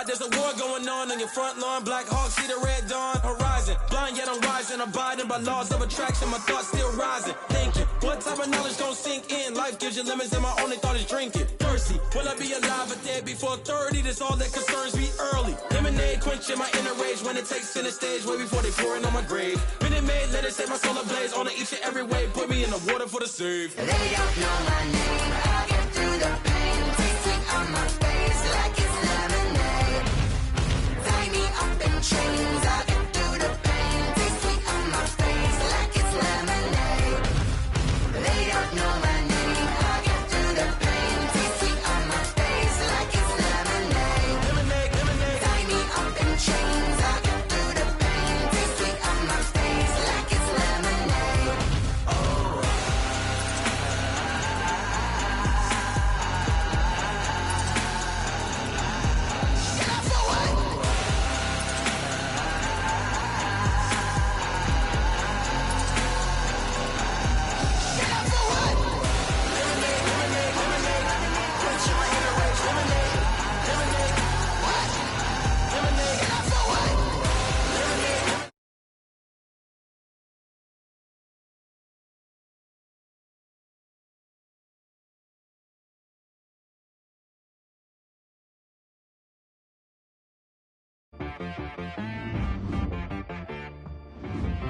outside, there's a war going on your front lawn. Black Hawk, see the red dawn horizon. Blind yet I'm rising, abiding by laws of attraction. My thoughts still rising, thinking, what type of knowledge don't sink in? Life gives you lemons and my only thought is drinking. Thirsty, will I be alive or dead before 30? That's all that concerns me early. Lemonade quenching my inner rage when it takes center stage, way before they pour it on my grave. Minute Maid, let it set my soul ablaze. On each and every way, put me in the water for the save. They don't know my name, I'll get through the pain. Taste sweet on my face like it's lemonade. Tie me up in chains, I'll get through the pain. Taste sweet on my face like it's lemonade. They don't know my name, I'll get through the pain. Taste sweet on my face like it's lemonade. Lemonade, lemonade. Tie me up in chains, I'll get through the pain. Taste sweet on my face like it's lemonade.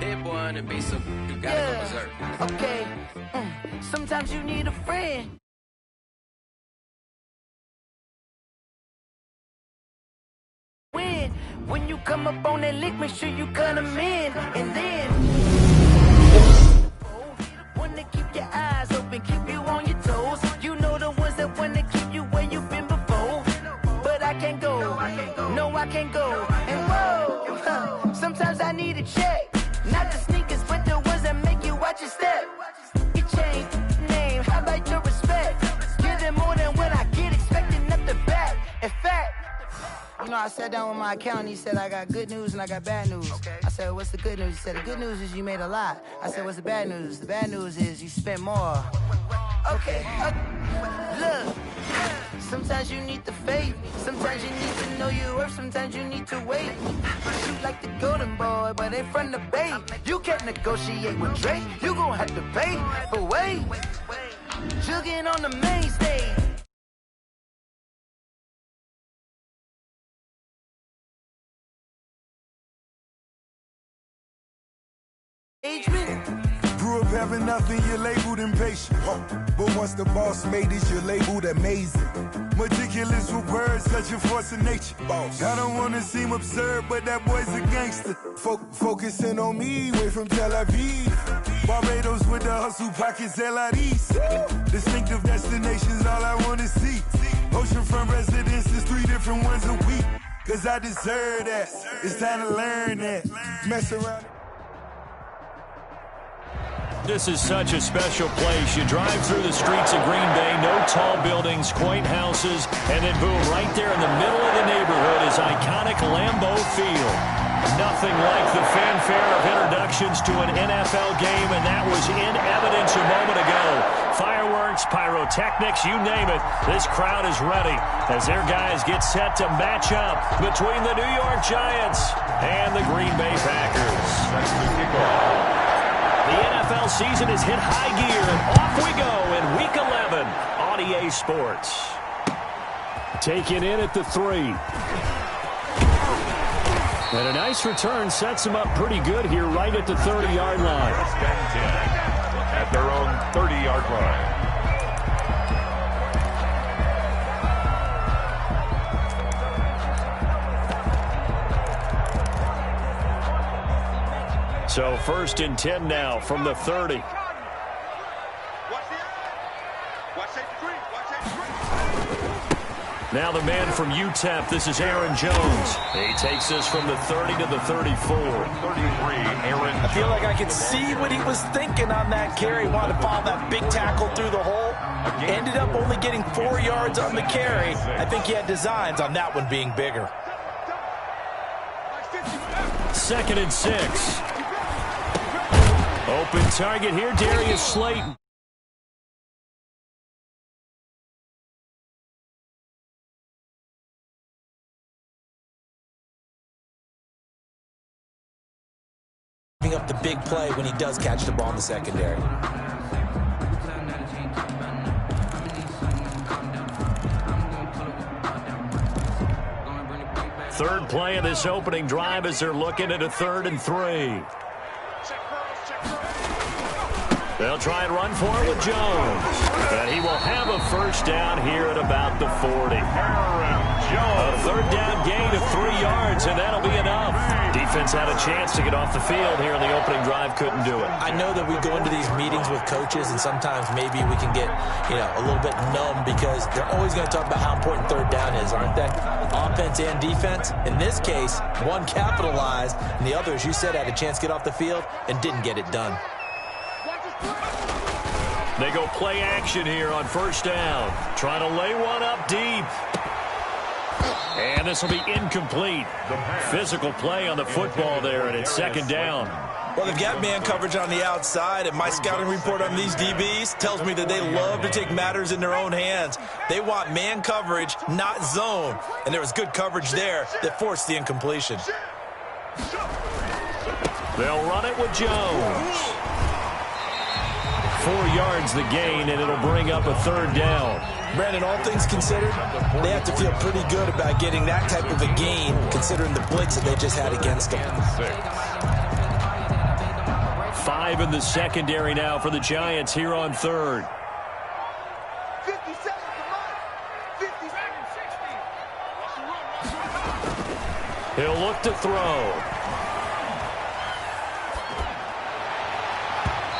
Hit one and be so you gotta go berserk. Okay. Sometimes you need a friend. When you come up on that lick, make sure you cut 'em in. And then wanna keep your eyes open, keep you on your toes. You know the ones that wanna keep you where you've been before. But I can't go. No, I can't go. And whoa, sometimes I need a check. Not the sneakers, but the ones that make you watch your step. You change name, how about your respect? Give them more than what I get, expecting up the back. In fact, you know, I sat down with my accountant. He said, I got good news and I got bad news. Okay. I said, what's the good news? He said, the good news is you made a lot. I said, what's the bad news? The bad news is you spent more. Okay. Look, sometimes you need the faith. Sometimes you need to know your worth. Sometimes you need to wait. Shoot like the golden boy, but in front of bait. You can't negotiate with Drake. You gon' have to pay. But wait, jugging on the main stage. Grew up having nothing, you're labeled impatient. But once the boss made it, you're labeled amazing. Meticulous with words, such a force of nature. I don't wanna seem absurd, but that boy's a gangster. Focusing on me, way from Tel Aviv. Barbados with the hustle pockets, LIDs. Distinctive destinations, all I wanna see. Oceanfront residences, 3 different ones a week. Cause I deserve that, it's time to learn that. Mess around. This is such a special place. You drive through the streets of Green Bay, no tall buildings, quaint houses, and then boom, right there in the middle of the neighborhood is iconic Lambeau Field. Nothing like the fanfare of introductions to an NFL game, and that was in evidence a moment ago. Fireworks, pyrotechnics, you name it. This crowd is ready as their guys get set to match up between the New York Giants and the Green Bay Packers. That's the kickoff. The NFL season has hit high gear, and off we go in Week 11 on EA Sports. Taken in at the 3. And a nice return sets him up pretty good here right at the 30-yard line. First and 10 at their own 30-yard line. So 1st and 10 now from the 30. Now the man from UTEP, this is Aaron Jones. He takes us from the 30 to the 34. 33, Aaron I feel like I could see what he was thinking on that carry. Wanted to follow that big tackle through the hole. Ended up only getting 4 yards on the carry. I think he had designs on that one being bigger. 2nd and 6. Open target here, Darius Slayton. up the big play when he does catch the ball in the secondary. Third play of this opening drive as they're looking at a 3rd and 3. They'll try and run for it with Jones. And he will have a first down here at about the 40. A 3rd down gain of 3 yards, and that'll be enough. Defense had a chance to get off the field here in the opening drive, couldn't do it. I know that we go into these meetings with coaches, and sometimes maybe we can get, a little bit numb because they're always going to talk about how important 3rd down is, aren't they? Offense and defense. In this case, one capitalized, and the other, as you said, had a chance to get off the field and didn't get it done. They go play action here on first down. Trying to lay one up deep. And this will be incomplete. Physical play on the football there, and it's 2nd down. Well, they've got man coverage on the outside, and my scouting report on these DBs tells me that they love to take matters in their own hands. They want man coverage, not zone. And there was good coverage there that forced the incompletion. They'll run it with Jones. 4 yards the gain, and it'll bring up a 3rd down. Brandon, all things considered, they have to feel pretty good about getting that type of a gain, considering the blitz that they just had against them. 5 in the secondary now for the Giants here on 3rd. 57, He'll look to throw.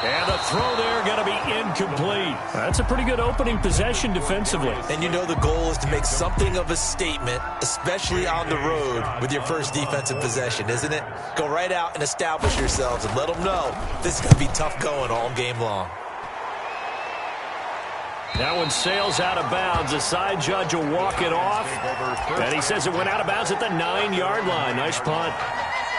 And the throw there going to be incomplete. That's a pretty good opening possession defensively. And you know the goal is to make something of a statement, especially on the road with your first defensive possession, isn't it? Go right out and establish yourselves and let them know this is going to be tough going all game long. That one sails out of bounds. The side judge will walk it off. And he says it went out of bounds at the 9-yard line. Nice punt.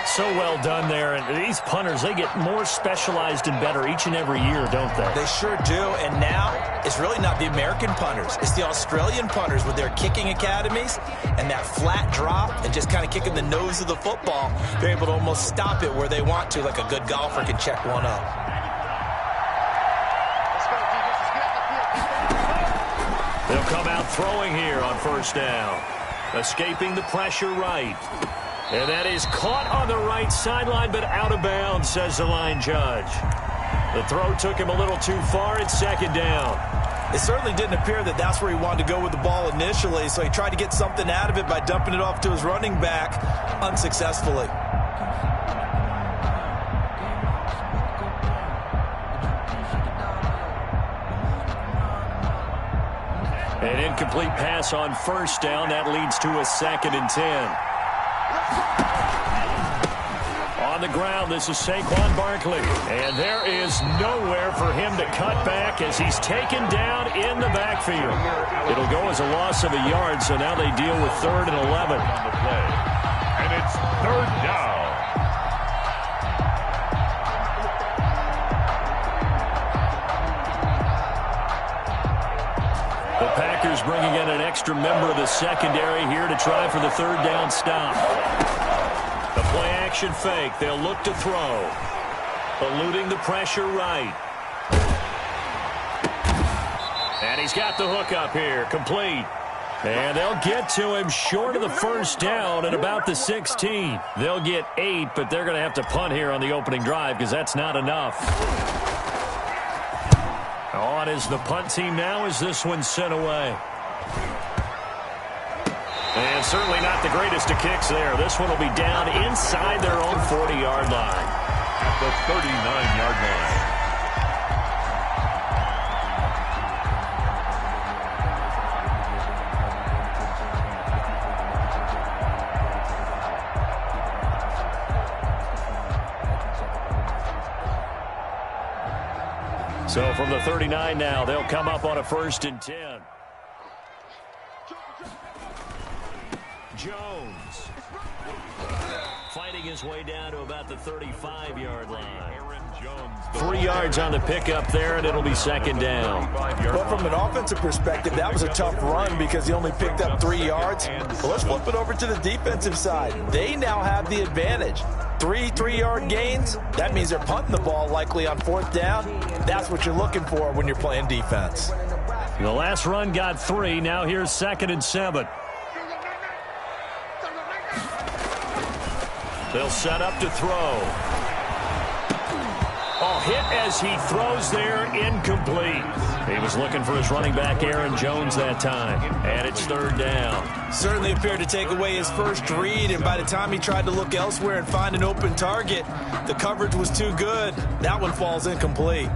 So well done there. And these punters, they get more specialized and better each and every year, don't they? They sure do. And now it's really not the American punters. It's the Australian punters with their kicking academies and that flat drop and just kind of kicking the nose of the football. They're able to almost stop it where they want to, like a good golfer can check one up. They'll come out throwing here on first down. Escaping the pressure right. And that is caught on the right sideline, but out of bounds, says the line judge. The throw took him a little too far. It's 2nd down. It certainly didn't appear that that's where he wanted to go with the ball initially, so he tried to get something out of it by dumping it off to his running back unsuccessfully. An incomplete pass on first down. That leads to a 2nd and 10. On the ground, this is Saquon Barkley. And there is nowhere for him to cut back as he's taken down in the backfield. It'll go as a loss of a yard, so now they deal with 3rd and 11. And it's 3rd down. The Packers bringing in an extra member of the secondary here to try for the 3rd down stop. The play action fake. They'll look to throw. Eluding the pressure right. And he's got the hook up here. Complete. And they'll get to him short of the first down at about the 16. They'll get 8, but they're going to have to punt here on the opening drive because that's not enough. On is the punt team now as this one's sent away. And certainly not the greatest of kicks there. This one will be down inside their own 40-yard line. At the 39-yard line. So from the 39 now, they'll come up on a 1st and 10. Jones fighting his way down to about the 35-yard line. 3 yards on the pickup there, and it'll be 2nd down. Well, from an offensive perspective, that was a tough run because he only picked up 3 yards. Well, let's flip it over to the defensive side. They now have the advantage. 3-3-yard gains, that means they're punting the ball likely on 4th down. That's what you're looking for when you're playing defense. The last run got 3. Now here's 2nd and 7. They'll set up to throw. Oh, hit as he throws there, incomplete. He was looking for his running back, Aaron Jones, that time. And it's 3rd down. Certainly appeared to take away his first read, and by the time he tried to look elsewhere and find an open target, the coverage was too good. That one falls incomplete.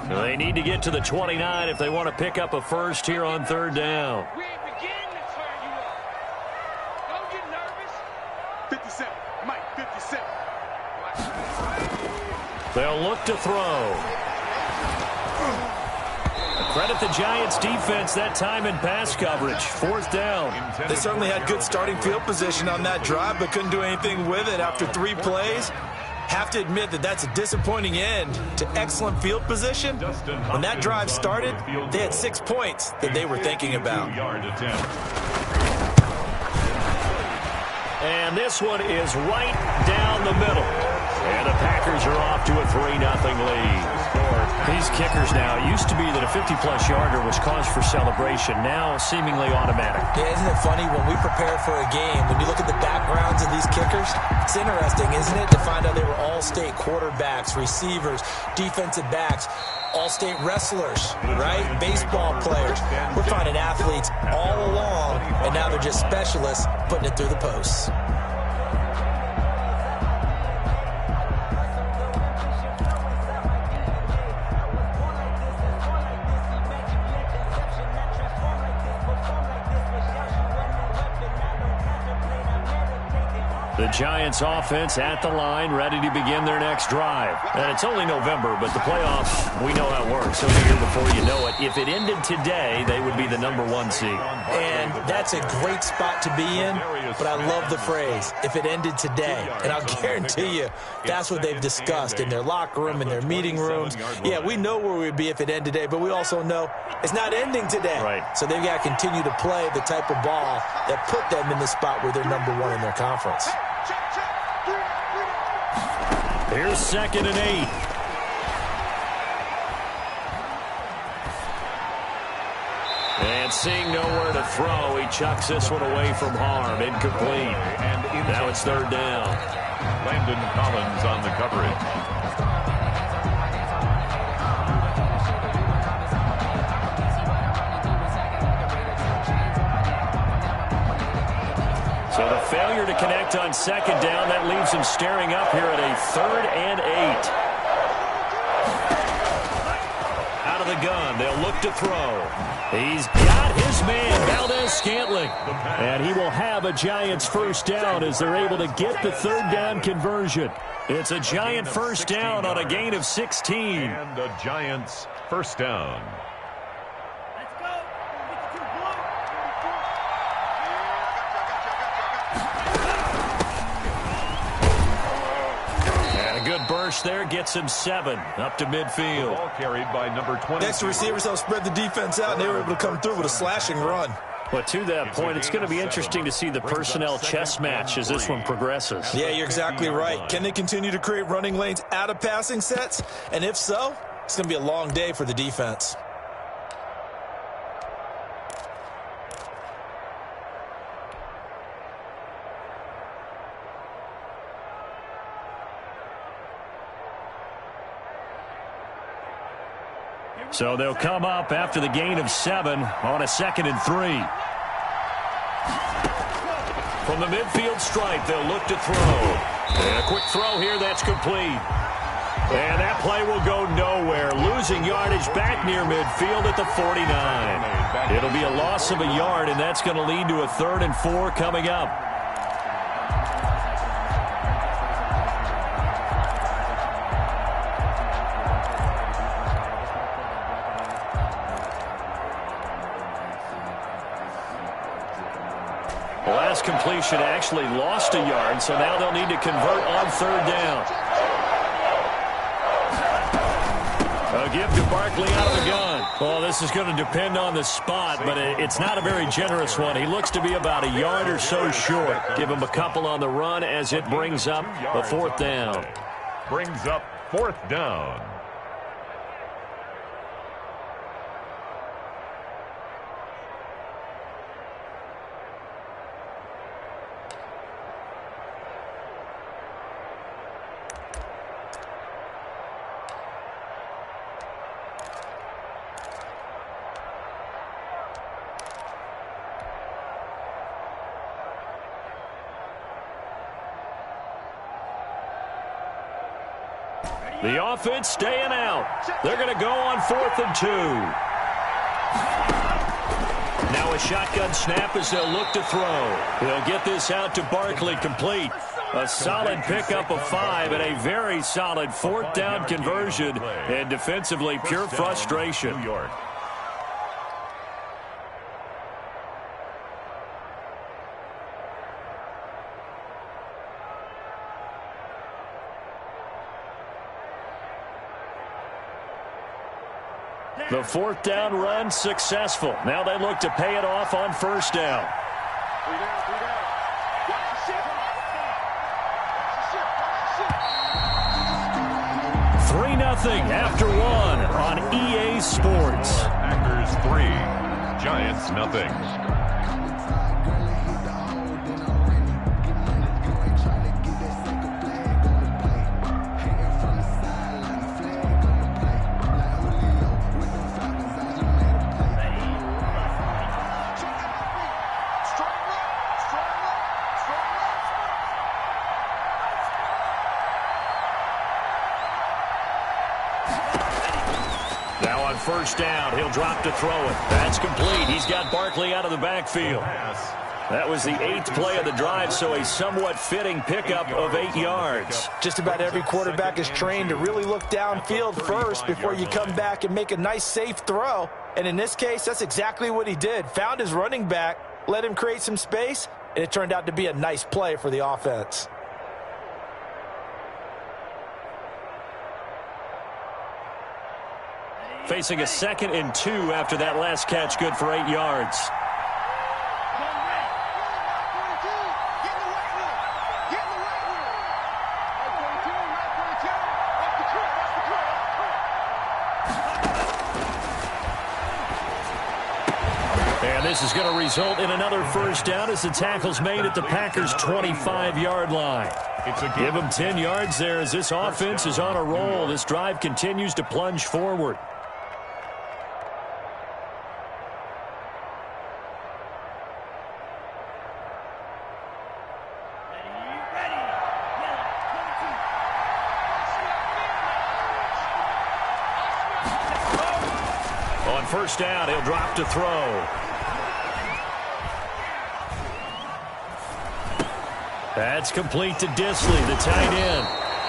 They need to get to the 29 if they want to pick up a first here on 3rd down. We ain't beginning to turn you up. Don't get nervous. 57. Mike, 57. They'll look to throw. Credit the Giants defense that time in pass coverage. 4th down. They certainly had good starting field position on that drive, but couldn't do anything with it after 3 plays. Have to admit that that's a disappointing end to excellent field position. When that drive started, they had 6 points that they were thinking about. And this one is right down the middle. And the Packers are off to a 3-0 lead. These kickers now, it used to be that a 50-plus yarder was cause for celebration. Now seemingly automatic. Yeah, isn't it funny when we prepare for a game, when you look at the backgrounds of these kickers, it's interesting, isn't it, to find out they were all-state quarterbacks, receivers, defensive backs, all-state wrestlers, right? Baseball players. We're finding athletes all along, and now they're just specialists putting it through the posts. The Giants offense at the line, ready to begin their next drive. And it's only November, but the playoffs, we know how it works. So here before you know it, if it ended today, they would be the #1 seed. And that's a great spot to be in, but I love the phrase, if it ended today. And I'll guarantee you, that's what they've discussed in their locker room, in their meeting rooms. Yeah, we know where we'd be if it ended today, but we also know it's not ending today. Right. So they've got to continue to play the type of ball that put them in the spot where they're #1 in their conference. Here's 2nd and 8. And seeing nowhere to throw, he chucks this one away from harm. Incomplete. Now it's 3rd down. Landon Collins on the coverage. So the failure to connect on 2nd down, that leaves him staring up here at a 3rd and 8. Out of the gun, they'll look to throw. He's got his man, Valdes-Scantling. And he will have a Giants first down as they're able to get the 3rd down conversion. It's a Giant first down on a gain of 16. And the Giants first down. Good burst there, gets him 7 up to midfield. Ball carried by number 20. Next, the receivers helped spread the defense out, and they were able to come through with a slashing run. But to that point, it's going to be interesting to see the personnel chess match as this one progresses. Yeah, you're exactly right. Can they continue to create running lanes out of passing sets? And if so, it's going to be a long day for the defense. So they'll come up after the gain of 7 on a 2nd and 3. From the midfield stripe, they'll look to throw. And a quick throw here, that's complete. And that play will go nowhere. Losing yardage back near midfield at the 49. It'll be a loss of a yard, and that's going to lead to a 3rd and 4 coming up. The last completion actually lost a yard, so now they'll need to convert on 3rd down. A give to Barkley out of the gun. Well, this is going to depend on the spot, but it's not a very generous one. He looks to be about a yard or so short. Give him a couple on the run as it brings up a 4th down. Brings up 4th down. The offense staying out. They're going to go on 4th and 2. Now a shotgun snap as they'll look to throw. They'll get this out to Barkley, complete. A solid pickup of 5 and a very solid 4th down conversion. And defensively, pure frustration. New York. The 4th down run successful. Now they look to pay it off on 1st down. 3-0 after 1 on EA Sports. Packers 3, Giants nothing. Now on 1st down, he'll drop to throw it. That's complete. He's got Barkley out of the backfield. That was the 8th play of the drive, so a somewhat fitting pickup of 8 yards. Just about every quarterback is trained to really look downfield first before you come back and make a nice, safe throw. And in this case, that's exactly what he did. Found his running back, let him create some space, and it turned out to be a nice play for the offense. Facing a 2nd and 2 after that last catch, good for 8 yards. And this is going to result in another 1st down as the tackle's made at the Packers' 25-yard line. Give them 10 yards there as this offense is on a roll. This drive continues to plunge forward. On 1st down, he'll drop to throw. That's complete to Disley, the tight end.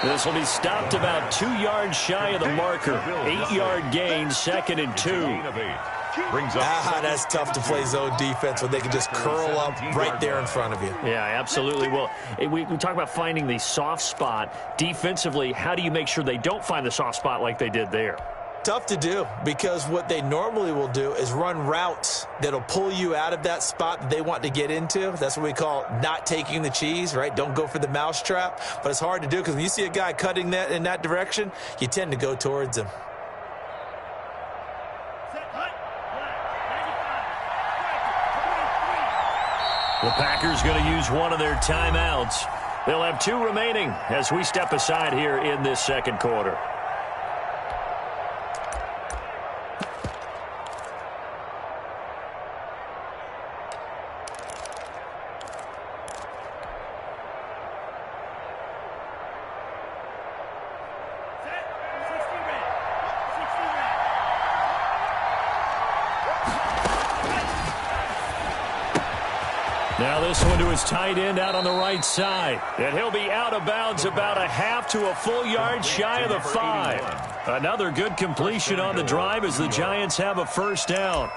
This will be stopped about 2 yards shy of the marker. 8-yard gain, 2nd and 2. That's tough to play zone defense when they can just curl up right there in front of you. Yeah, absolutely. Well, we talk about finding the soft spot. Defensively, how do you make sure they don't find the soft spot like they did there? Tough to do, because what they normally will do is run routes that'll pull you out of that spot that they want to get into. That's what we call not taking the cheese, right? Don't go for the mousetrap. But it's hard to do because when you see a guy cutting that in that direction, you tend to go towards him. The Packers going to use one of their timeouts. They'll have 2 remaining as we step aside here in this 2nd quarter. Now this one to his tight end out on the right side. And he'll be out of bounds about a half to a full yard shy of the 5. Another good completion on the drive as the Giants have a 1st down.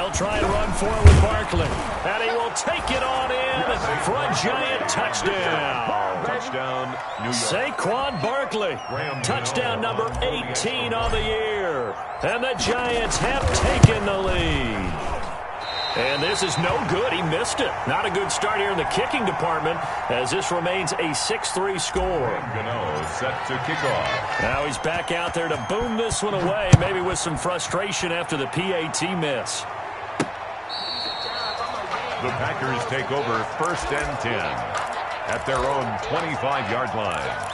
They'll try and run for it with Barkley. And he will take it on in for a Giant touchdown. Touchdown, New York. Saquon Barkley. Touchdown number 18 on the year. And the Giants have taken the lead. And this is no good. He missed it. Not a good start here in the kicking department as this remains a 6-3 score. Gano set to kick off. Now he's back out there to boom this one away, maybe with some frustration after the PAT miss. The Packers take over 1st and 10 at their own 25-yard line.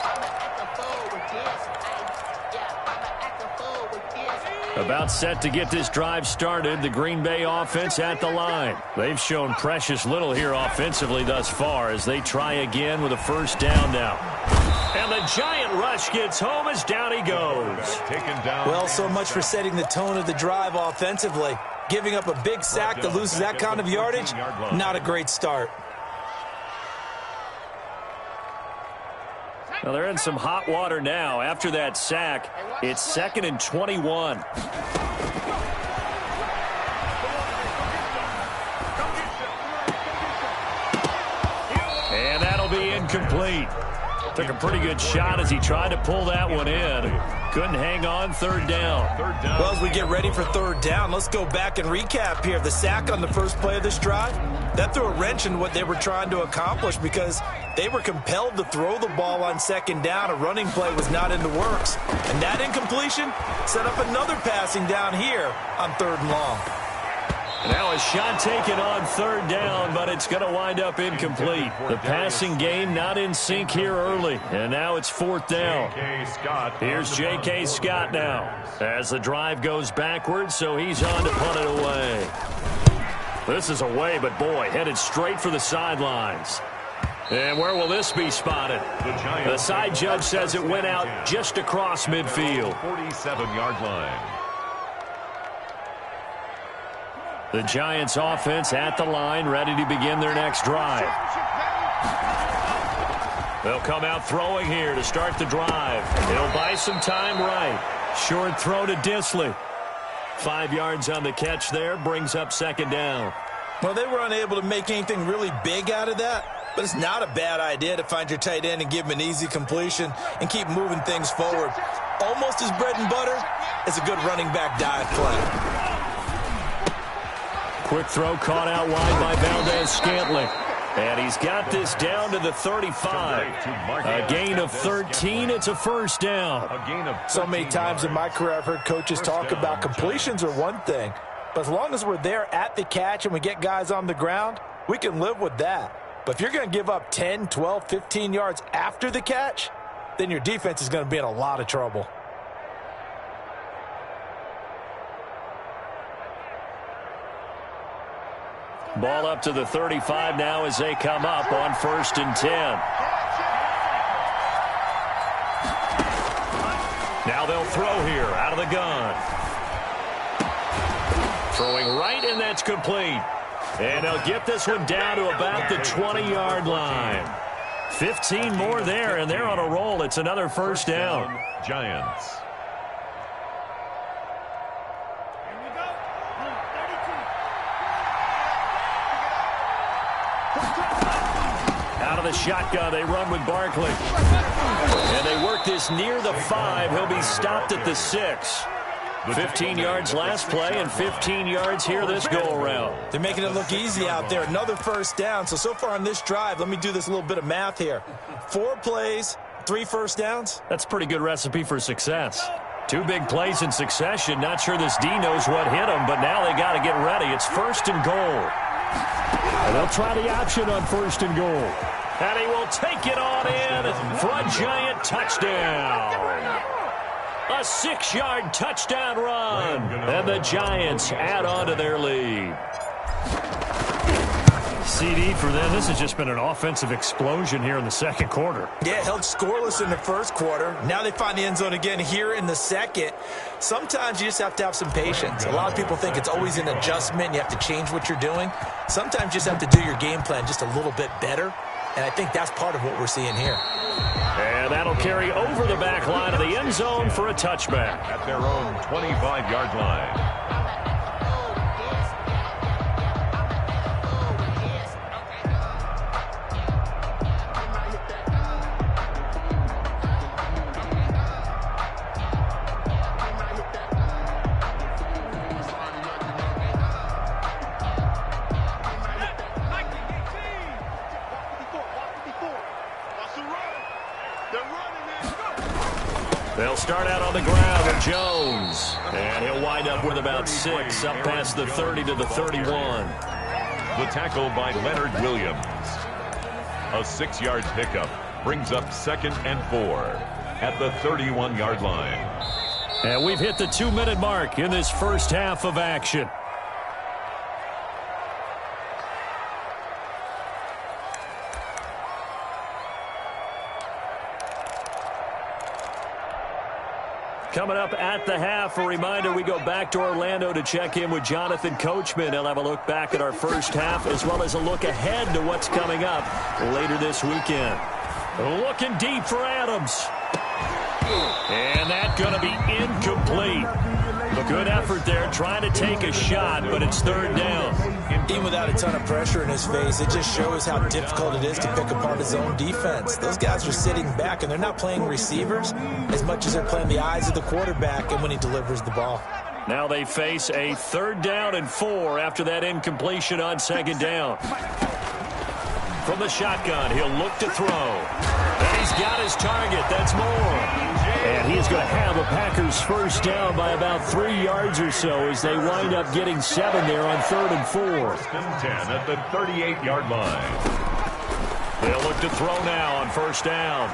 About set to get this drive started, the Green Bay offense at the line. They've shown precious little here offensively thus far as they try again with a first down now. And the Giant rush gets home as down he goes. Taken down. Well, so much for setting the tone of the drive offensively. Giving up a big sack that loses that kind of yardage, not a great start. Well, they're in some hot water now. After that sack, it's 2nd and 21. And that'll be incomplete. Took a pretty good shot as he tried to pull that one in. Couldn't hang on. 3rd down. Well, as we get ready for 3rd down, let's go back and recap here. The sack on the first play of this drive, that threw a wrench in what they were trying to accomplish because they were compelled to throw the ball on 2nd down. A running play was not in the works. And that incompletion set up another passing down here on 3rd and long. Now a shot taken on 3rd down, but it's going to wind up incomplete. The passing game not in sync here early, and now it's 4th down. Here's J.K. Scott now as the drive goes backwards, so he's on to punt it away. This is away, but boy, headed straight for the sidelines. And where will this be spotted? The side judge says it went out just across midfield. 47-yard line. The Giants offense at the line, ready to begin their next drive. They'll come out throwing here to start the drive. It'll buy some time right. Short throw to Disley. 5 yards on the catch there, brings up 2nd down. Well, they were unable to make anything really big out of that, but it's not a bad idea to find your tight end and give him an easy completion and keep moving things forward. Almost as bread and butter as a good running back dive play. Quick throw caught out wide by Valdez-Scantling. And he's got this down to the 35. A gain of 13. It's a first down. So many times in my career I've heard coaches talk about completions are one thing. But as long as we're there at the catch and we get guys on the ground, we can live with that. But if you're going to give up 10, 12, 15 yards after the catch, then your defense is going to be in a lot of trouble. Ball up to the 35 now as they come up on 1st and 10. Now they'll throw here out of the gun. Throwing right, and that's complete. And they'll get this one down to about the 20-yard line. 15 more there, and they're on a roll. It's another first down. Giants. Out of the shotgun, they run with Barkley. And they work this near the 5. He'll be stopped at the 6. 15 yards last play and 15 yards here this go-around. They're making it look easy out there. Another first down. So far on this drive, let me do this little bit of math here. 4 plays, 3 first downs. That's a pretty good recipe for success. 2 big plays in succession. Not sure this D knows what hit him, but now they got to get ready. It's 1st and goal. And they'll try the option on 1st and goal. And he will take it on in for a Giant touchdown. A 6-yard touchdown run. And the Giants add on to their lead. CD for them. This has just been an offensive explosion here in the second quarter. Yeah, held scoreless in the first quarter. Now they find the end zone again here in the second. Sometimes you just have to have some patience. A lot of people think it's always an adjustment. You have to change what you're doing. Sometimes you just have to do your game plan just a little bit better. And I think that's part of what we're seeing here. And that'll carry over the back line of the end zone for a touchback. At their own 25-yard line. They'll start out on the ground with Jones. And he'll wind up with about 6 up past the 30 to the 31. The tackle by Leonard Williams. A 6-yard pickup brings up 2nd and 4 at the 31-yard line. And we've hit the 2-minute mark in this first half of action. Coming up at the half, a reminder, we go back to Orlando to check in with Jonathan Coachman. He'll have a look back at our first half as well as a look ahead to what's coming up later this weekend. Looking deep for Adams. And that's going to be incomplete. A good effort there trying to take a shot, but it's 3rd down. Even without a ton of pressure in his face, it just shows how difficult it is to pick apart his own defense. Those guys are sitting back, and they're not playing receivers as much as they're playing the eyes of the quarterback and when he delivers the ball. Now they face a 3rd down and 4 after that incompletion on 2nd down. From the shotgun, he'll look to throw. And he's got his target. That's Moore. And he is going to have a Packers first down by about 3 yards or so as they wind up getting 7 there on 3rd and 4. 1st and 10 at the 38-yard line. They'll look to throw now on 1st down.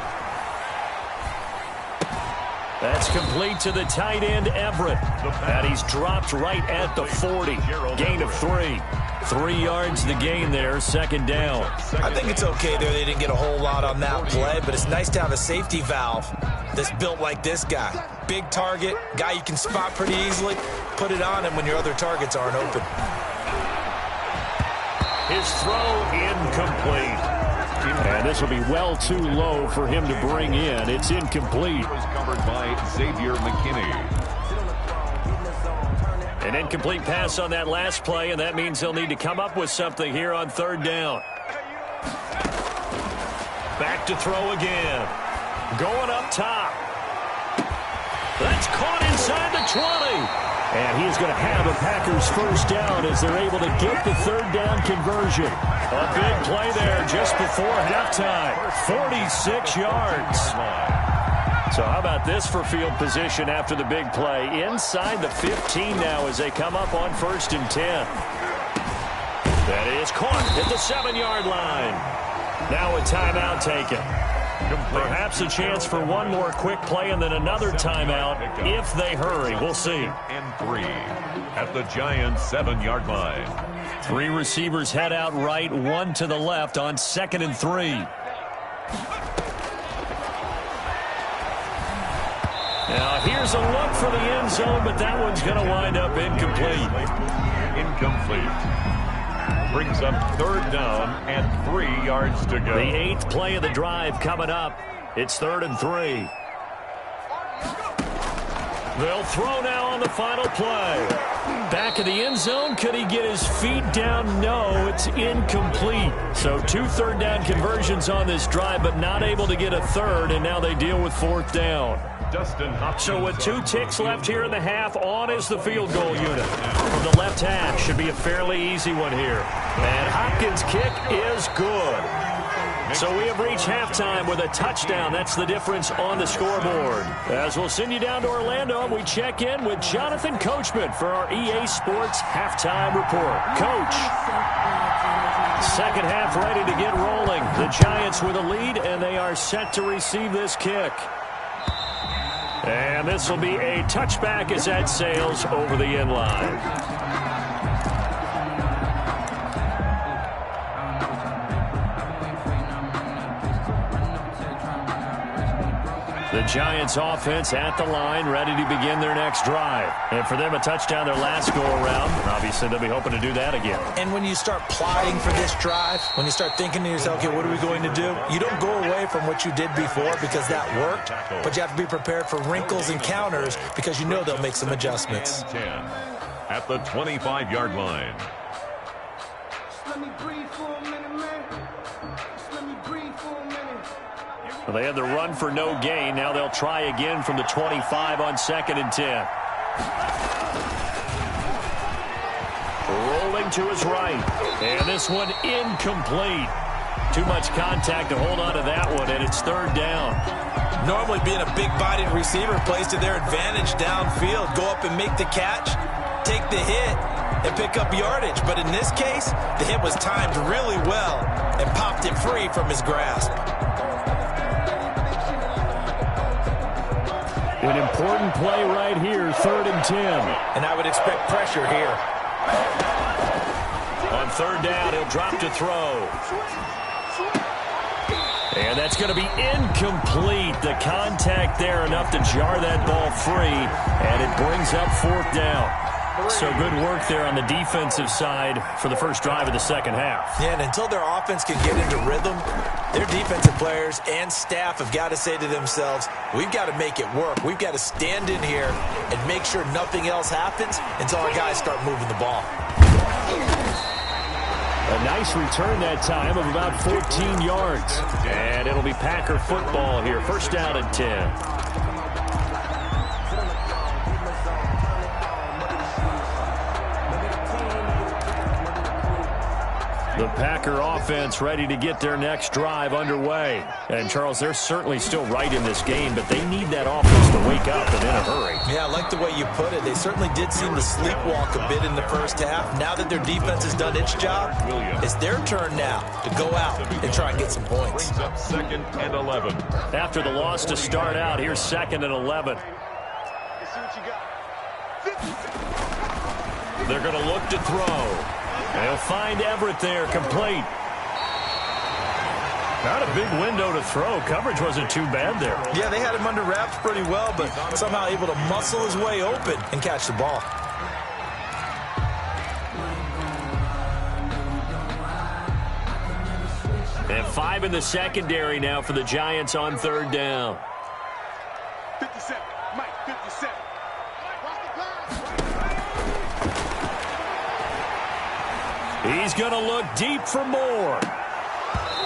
That's complete to the tight end, Everett. And he's dropped right at the 40. Gain of 3. 3 yards the gain there, 2nd down. I think it's okay there. They didn't get a whole lot on that play, but it's nice to have a safety valve that's built like this guy. Big target, guy you can spot pretty easily. Put it on him when your other targets aren't open. His throw incomplete. And this will be well too low for him to bring in. It's incomplete. It was covered by Xavier McKinney. An incomplete pass on that last play, and that means they'll need to come up with something here on 3rd down. Back to throw again. Going up top. That's caught inside the 20. And he's going to have a Packers first down as they're able to get the 3rd down conversion. A big play there just before halftime. 46 yards. So how about this for field position after the big play? Inside the 15 now as they come up on 1st and 10. That is caught at the 7-yard line. Now a timeout taken. Perhaps a chance for one more quick play and then another timeout if they hurry. We'll see. And 3 at the Giants' 7-yard line. 3 receivers head out right, 1 to the left on 2nd and 3. Now here's a look for the end zone, but that one's going to wind up incomplete. Incomplete. Brings up 3rd down and 3 yards to go. The 8th play of the drive coming up. It's 3rd and 3. They'll throw now on the final play. Back in the end zone. Could he get his feet down? No, it's incomplete. So 2 3rd down conversions on this drive, but not able to get a 3rd, and now they deal with 4th down. So with 2 ticks left here in the half, on is the field goal unit. From the left half, should be a fairly easy one here. And Hopkins' kick is good. So we have reached halftime with a touchdown. That's the difference on the scoreboard. As we'll send you down to Orlando, we check in with Jonathan Coachman for our EA Sports Halftime Report. Coach. 2nd half ready to get rolling. The Giants with a lead, and they are set to receive this kick. And this will be a touchback as that sails over the end line. The Giants offense at the line, ready to begin their next drive. And for them, a touchdown their last go-around. Obviously, they'll be hoping to do that again. And when you start plotting for this drive, when you start thinking to yourself, okay, what are we going to do? You don't go away from what you did before because that worked, but you have to be prepared for wrinkles and counters because you know they'll make some adjustments. 10 at the 25-yard line. Well, they had the run for no gain. Now they'll try again from the 25 on 2nd and 10. Rolling to his right. And this one incomplete. Too much contact to hold on to that one, and it's 3rd down. Normally being a big-bodied receiver plays to their advantage downfield. Go up and make the catch, take the hit, and pick up yardage. But in this case, the hit was timed really well and popped it free from his grasp. An important play right here, 3rd and 10. And I would expect pressure here. On 3rd down, he'll drop to throw. And that's going to be incomplete. The contact there enough to jar that ball free, and it brings up 4th down. So good work there on the defensive side for the first drive of the second half. Yeah, and until their offense can get into rhythm, their defensive players and staff have got to say to themselves, we've got to make it work. We've got to stand in here and make sure nothing else happens until our guys start moving the ball. A nice return that time of about 14 yards. And it'll be Packer football here. 1st down and 10. The Packer offense ready to get their next drive underway. And, Charles, they're certainly still right in this game, but they need that offense to wake up and in a hurry. Yeah, I like the way you put it. They certainly did seem to sleepwalk a bit in the first half. Now that their defense has done its job, it's their turn now to go out and try and get some points. 2nd and 11. After the loss to start out, here's 2nd and 11. They're going to look to throw. They'll find Everett there, complete. Not a big window to throw. Coverage wasn't too bad there. Yeah, they had him under wraps pretty well, but somehow able to muscle his way open and catch the ball. And 5 in the secondary now for the Giants on 3rd down. 57, Mike, 57. He's going to look deep for more.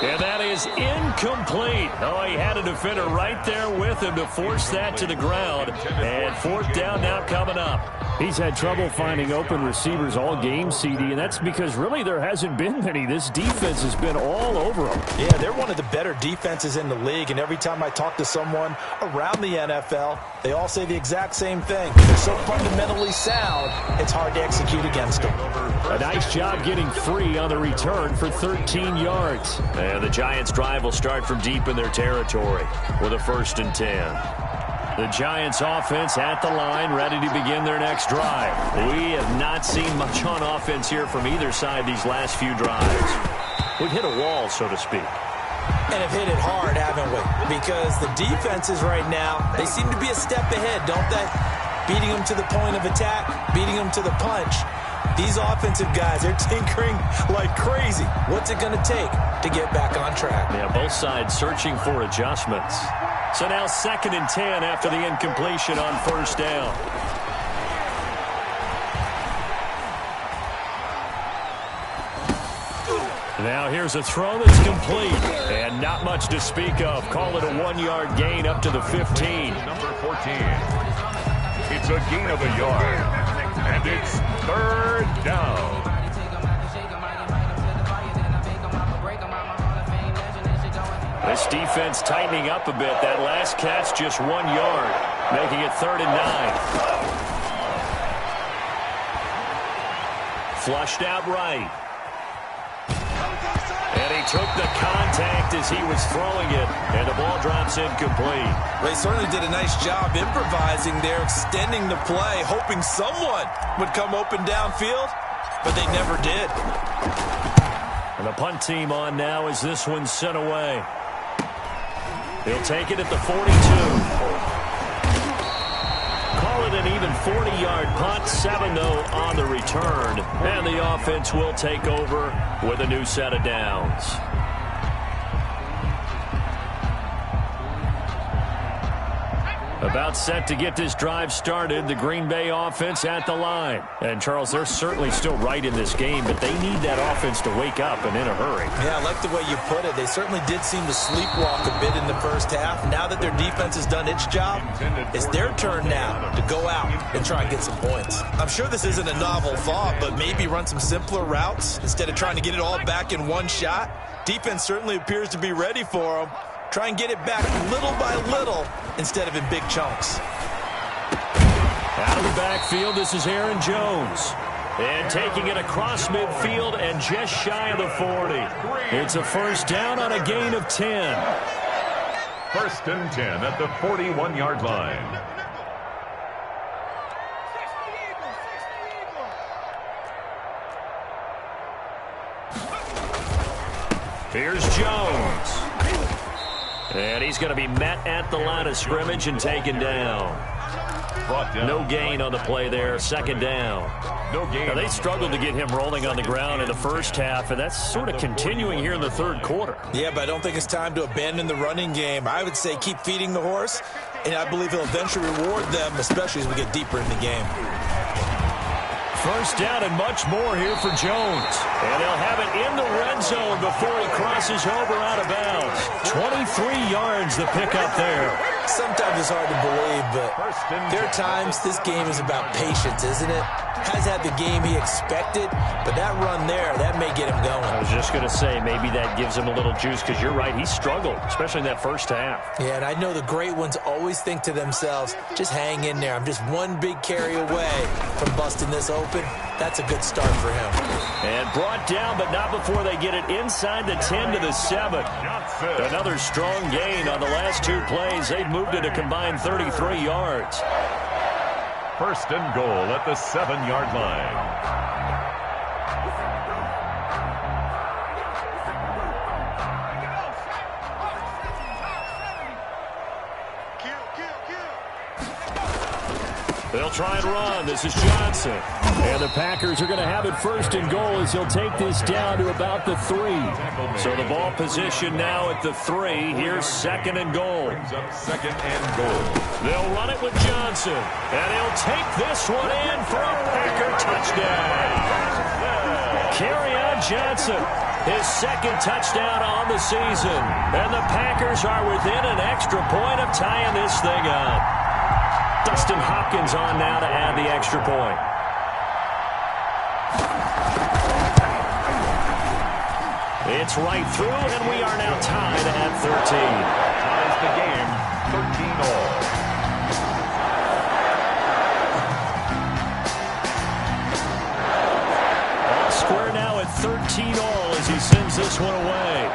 And that is incomplete. Oh, he had a defender right there with him to force that to the ground. And 4th down now coming up. He's had trouble finding open receivers all game, CD, and that's because really there hasn't been many. This defense has been all over them. Yeah, they're one of the better defenses in the league, and every time I talk to someone around the NFL, they all say the exact same thing. They're so fundamentally sound, it's hard to execute against them. A nice job getting free on the return for 13 yards. And the Giants' drive will start from deep in their territory with a 1st and 10. The Giants offense at the line, ready to begin their next drive. We have not seen much on offense here from either side these last few drives. We've hit a wall, so to speak. And have hit it hard, haven't we? Because the defenses right now, they seem to be a step ahead, don't they? Beating them to the point of attack, beating them to the punch. These offensive guys, they're tinkering like crazy. What's it going to take to get back on track? Yeah, both sides searching for adjustments. So now 2nd and 10 after the incompletion on 1st down. Now here's a throw that's complete. And not much to speak of. Call it a 1-yard gain up to the 15. Number 14. It's a gain of a yard. And it's 3rd down. This defense tightening up a bit. That last catch just 1 yard, making it 3rd and 9. Flushed out right. And he took the contact as he was throwing it, and the ball drops incomplete. They certainly did a nice job improvising there, extending the play, hoping someone would come open downfield, but they never did. And the punt team on now as this one's sent away. He'll take it at the 42. Call it an even 40-yard punt, 7 though on the return. And the offense will take over with a new set of downs. About set to get this drive started, the Green Bay offense at the line. And, Charles, they're certainly still right in this game, but they need that offense to wake up and in a hurry. Yeah, I like the way you put it. They certainly did seem to sleepwalk a bit in the first half. Now that their defense has done its job, it's their turn now to go out and try and get some points. I'm sure this isn't a novel thought, but maybe run some simpler routes instead of trying to get it all back in one shot. Defense certainly appears to be ready for them. Try and get it back little by little instead of in big chunks. Out of the backfield, this is Aaron Jones. And taking it across midfield and just shy of the 40. It's a first down on a gain of 10. First and 10 at the 41-yard line. Here's Jones. And he's going to be met at the line of scrimmage and taken down. No gain on the play there. Second down. No gain. Now, they struggled to get him rolling on the ground in the first half, and that's sort of continuing here in the third quarter. Yeah, but I don't think it's time to abandon the running game. I would say keep feeding the horse, and I believe he'll eventually reward them, especially as we get deeper in the game. First down and much more here for Jones. And they'll have it in the red zone before he crosses over out of bounds. 23 yards the pickup there. Sometimes it's hard to believe, but there are times this game is about patience, isn't it? Has had the game he expected, but that run there, that may get him going. I was just going to say, maybe that gives him a little juice, because you're right, he struggled, especially in that first half. Yeah, and I know the great ones always think to themselves, just hang in there. I'm just one big carry away from busting this open. That's a good start for him. And brought down, but not before they get it inside the 10 to the 7. Another strong gain on the last two plays. They've moved it a combined 33 yards. First and goal at the 7-yard line. They'll try and run. This is Johnson. And the Packers are going to have it first and goal as he'll take this down to about the 3. So the ball position now at the 3. Here's second and goal. Second and goal. They'll run it with Johnson. And he'll take this one in for a Packer touchdown. Kerryon Johnson, his second touchdown on the season. And the Packers are within an extra point of tying this thing up. Dustin Hopkins on now to add the extra point. It's right through, and we are now tied at 13. Ties the game, 13 all. All square now at 13 all as he sends this one away.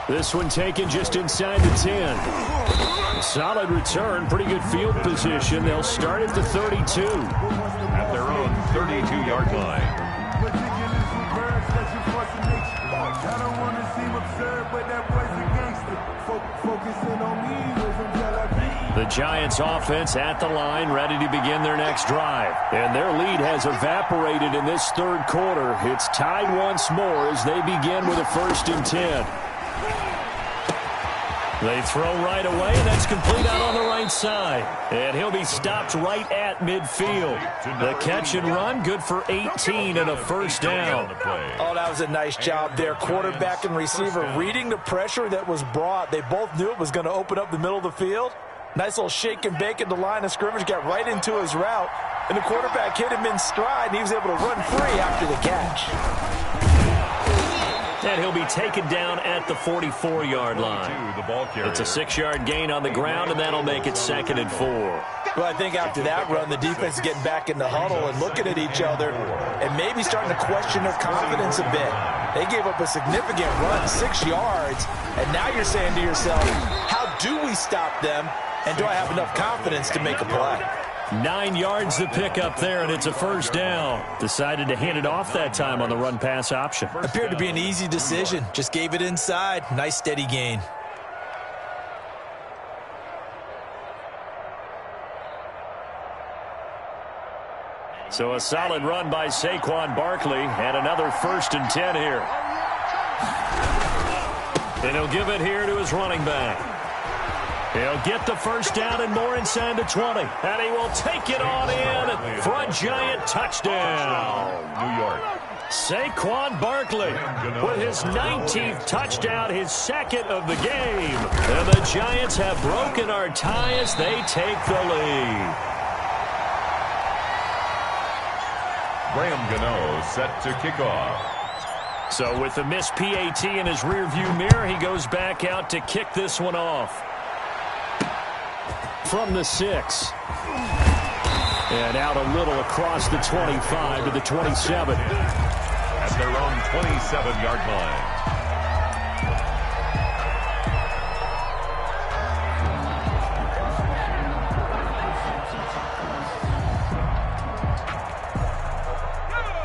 This one taken just inside the 10. Solid return, pretty good field position. They'll start at the 32. At their own 32-yard line. The Giants offense at the line, ready to begin their next drive. And their lead has evaporated in this third quarter. It's tied once more as they begin with a first and 10. They throw right away, and that's complete out on the right side. And he'll be stopped right at midfield. The catch and run, good for 18 and a first down. Oh, that was a nice job there. Quarterback and receiver reading the pressure that was brought. They both knew it was going to open up the middle of the field. Nice little shake and bake at the line of scrimmage, got right into his route. And the quarterback hit him in stride, and he was able to run free after the catch. And he'll be taken down at the 44-yard line. It's a 6-yard gain on the ground, and that'll make it second and 4. Well, I think after that run, the defense is getting back in the huddle and looking at each other and maybe starting to question their confidence a bit. They gave up a significant run, 6 yards, and now you're saying to yourself, how do we stop them, and do I have enough confidence to make a play? 9 yards to pick up there, and it's a first down. Decided to hand it off that time on the run-pass option. Appeared to be an easy decision. Just gave it inside. Nice, steady gain. So a solid run by Saquon Barkley, and another first and 10 here. And he'll give it here to his running back. He'll get the first down and more inside the 20. And he will take it on in for a Giant touchdown. New York. Saquon Barkley with his 19th touchdown, his second of the game. And the Giants have broken our tie as they take the lead. Graham Gano set to kick off. So with the missed PAT in his rearview mirror, he goes back out to kick this one off. From the 6. And out a little across the 25 to the 27. At their own 27-yard line.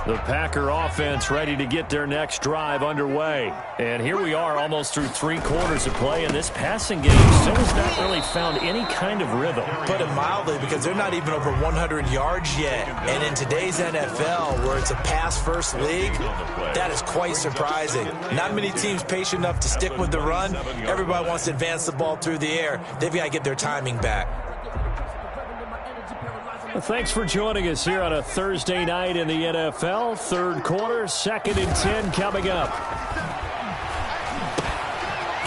The Packer offense ready to get their next drive underway. And here we are almost through 3 quarters of play, and this passing game still has not really found any kind of rhythm. Put it mildly, because they're not even over 100 yards yet. And in today's NFL, where it's a pass-first league, that is quite surprising. Not many teams patient enough to stick with the run. Everybody wants to advance the ball through the air. They've got to get their timing back. Well, thanks for joining us here on a Thursday night in the NFL. Third quarter, 2nd and 10 coming up.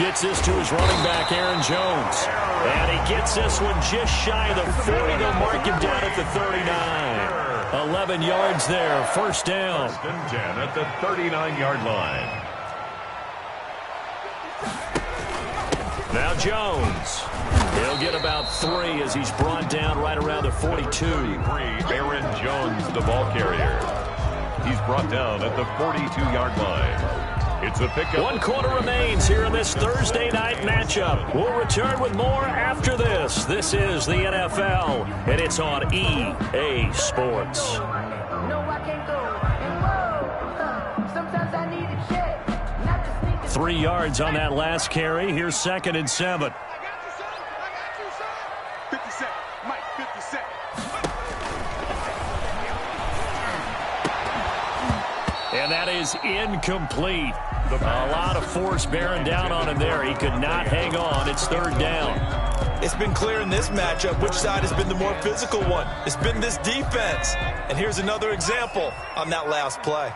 Gets this to his running back, Aaron Jones. And he gets this one just shy of the 40. They'll mark him down at the 39. 11 yards there, first down. 1st and 10 at the 39-yard line. Now Jones. He'll get about 3 as he's brought down right around the 42. Aaron Jones, the ball carrier. He's brought down at the 42-yard line. It's a pickup. 1 quarter remains here in this Thursday night matchup. We'll return with more after this. This is the NFL, and it's on EA Sports. No, I can't go. And whoa, sometimes I need a check. Not just need to 3 yards on that last carry. Here's 2nd and 7. 50 seconds. Mike, 50 seconds. And that is incomplete. A lot of force bearing down on him there. He could not hang on. It's 3rd down. It's been clear in this matchup which side has been the more physical one. It's been this defense. And here's another example on that last play.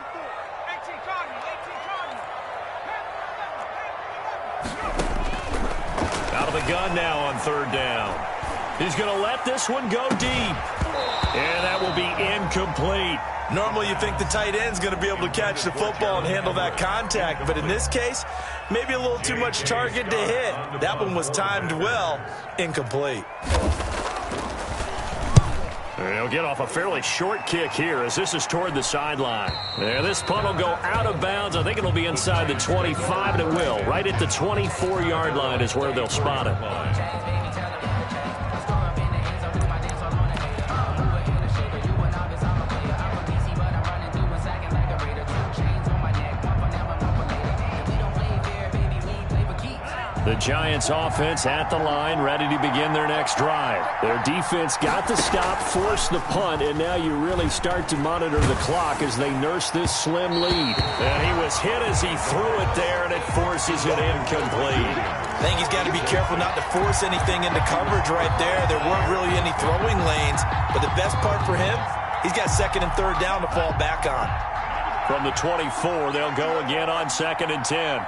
18 Cardinals. Out of the gun now on 3rd down. He's going to let this one go deep. And that will be incomplete. Normally you think the tight end's going to be able to catch the football and handle that contact, but in this case, maybe a little too much target to hit. That one was timed well, incomplete. He'll get off a fairly short kick here as this is toward the sideline. And this punt will go out of bounds. I think it'll be inside the 25, and it will. Right at the 24-yard line is where they'll spot it. The Giants offense at the line, ready to begin their next drive. Their defense got the stop, forced the punt, and now you really start to monitor the clock as they nurse this slim lead. And he was hit as he threw it there, and it forces it incomplete. I think he's got to be careful not to force anything into coverage right there. There weren't really any throwing lanes, but the best part for him, he's got 2nd and 3rd down to fall back on. From the 24, they'll go again on 2nd and 10.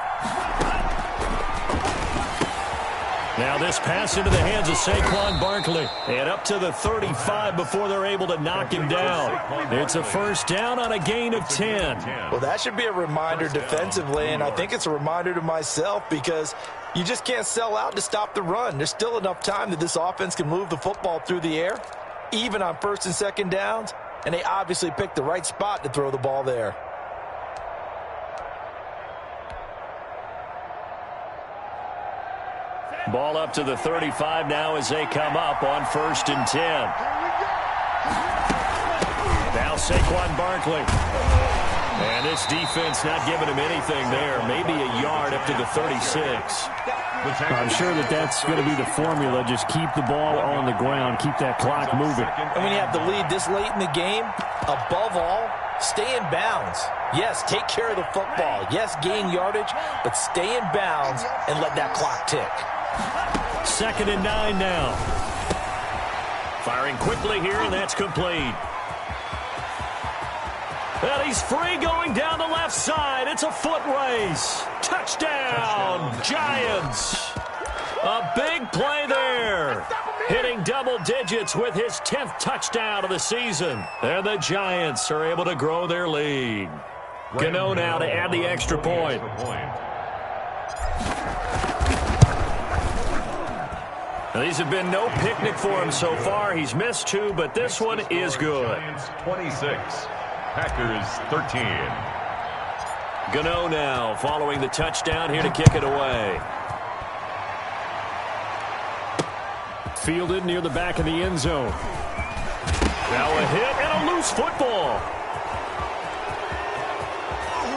Now this pass into the hands of Saquon Barkley. And up to the 35 before they're able to knock him down. It's a first down on a gain of 10. Well, that should be a reminder defensively, and I think it's a reminder to myself because you just can't sell out to stop the run. There's still enough time that this offense can move the football through the air, even on 1st and 2nd downs, and they obviously picked the right spot to throw the ball there. Ball up to the 35 now as they come up on 1st and 10. Now Saquon Barkley. And this defense not giving him anything there. Maybe a yard up to the 36. I'm sure that's going to be the formula. Just keep the ball on the ground. Keep that clock moving. And when you have the lead this late in the game, above all, stay in bounds. Yes, take care of the football. Yes, gain yardage, but stay in bounds and let that clock tick. 2nd and 9 now. Firing quickly here, and that's complete. And he's free going down the left side. It's a foot race. Touchdown, Giants. A big play there. Hitting double digits with his 10th touchdown of the season. And the Giants are able to grow their lead. Gano now to add the extra point. Now, these have been no picnic for him so far. He's missed 2, but this one is good. 26, Packers 13. Gano now following the touchdown here to kick it away. Fielded near the back of the end zone. Now a hit and a loose football.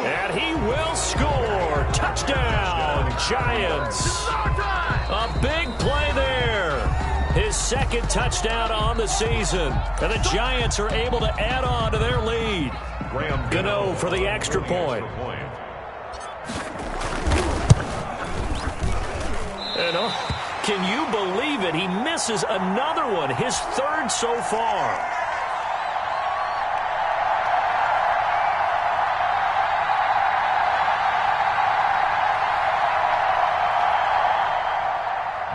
And he will score. Touchdown, Giants. A big play there. His second touchdown on the season. And the Giants are able to add on to their lead. Gano for the extra point. And can you believe it? He misses another one, his third so far.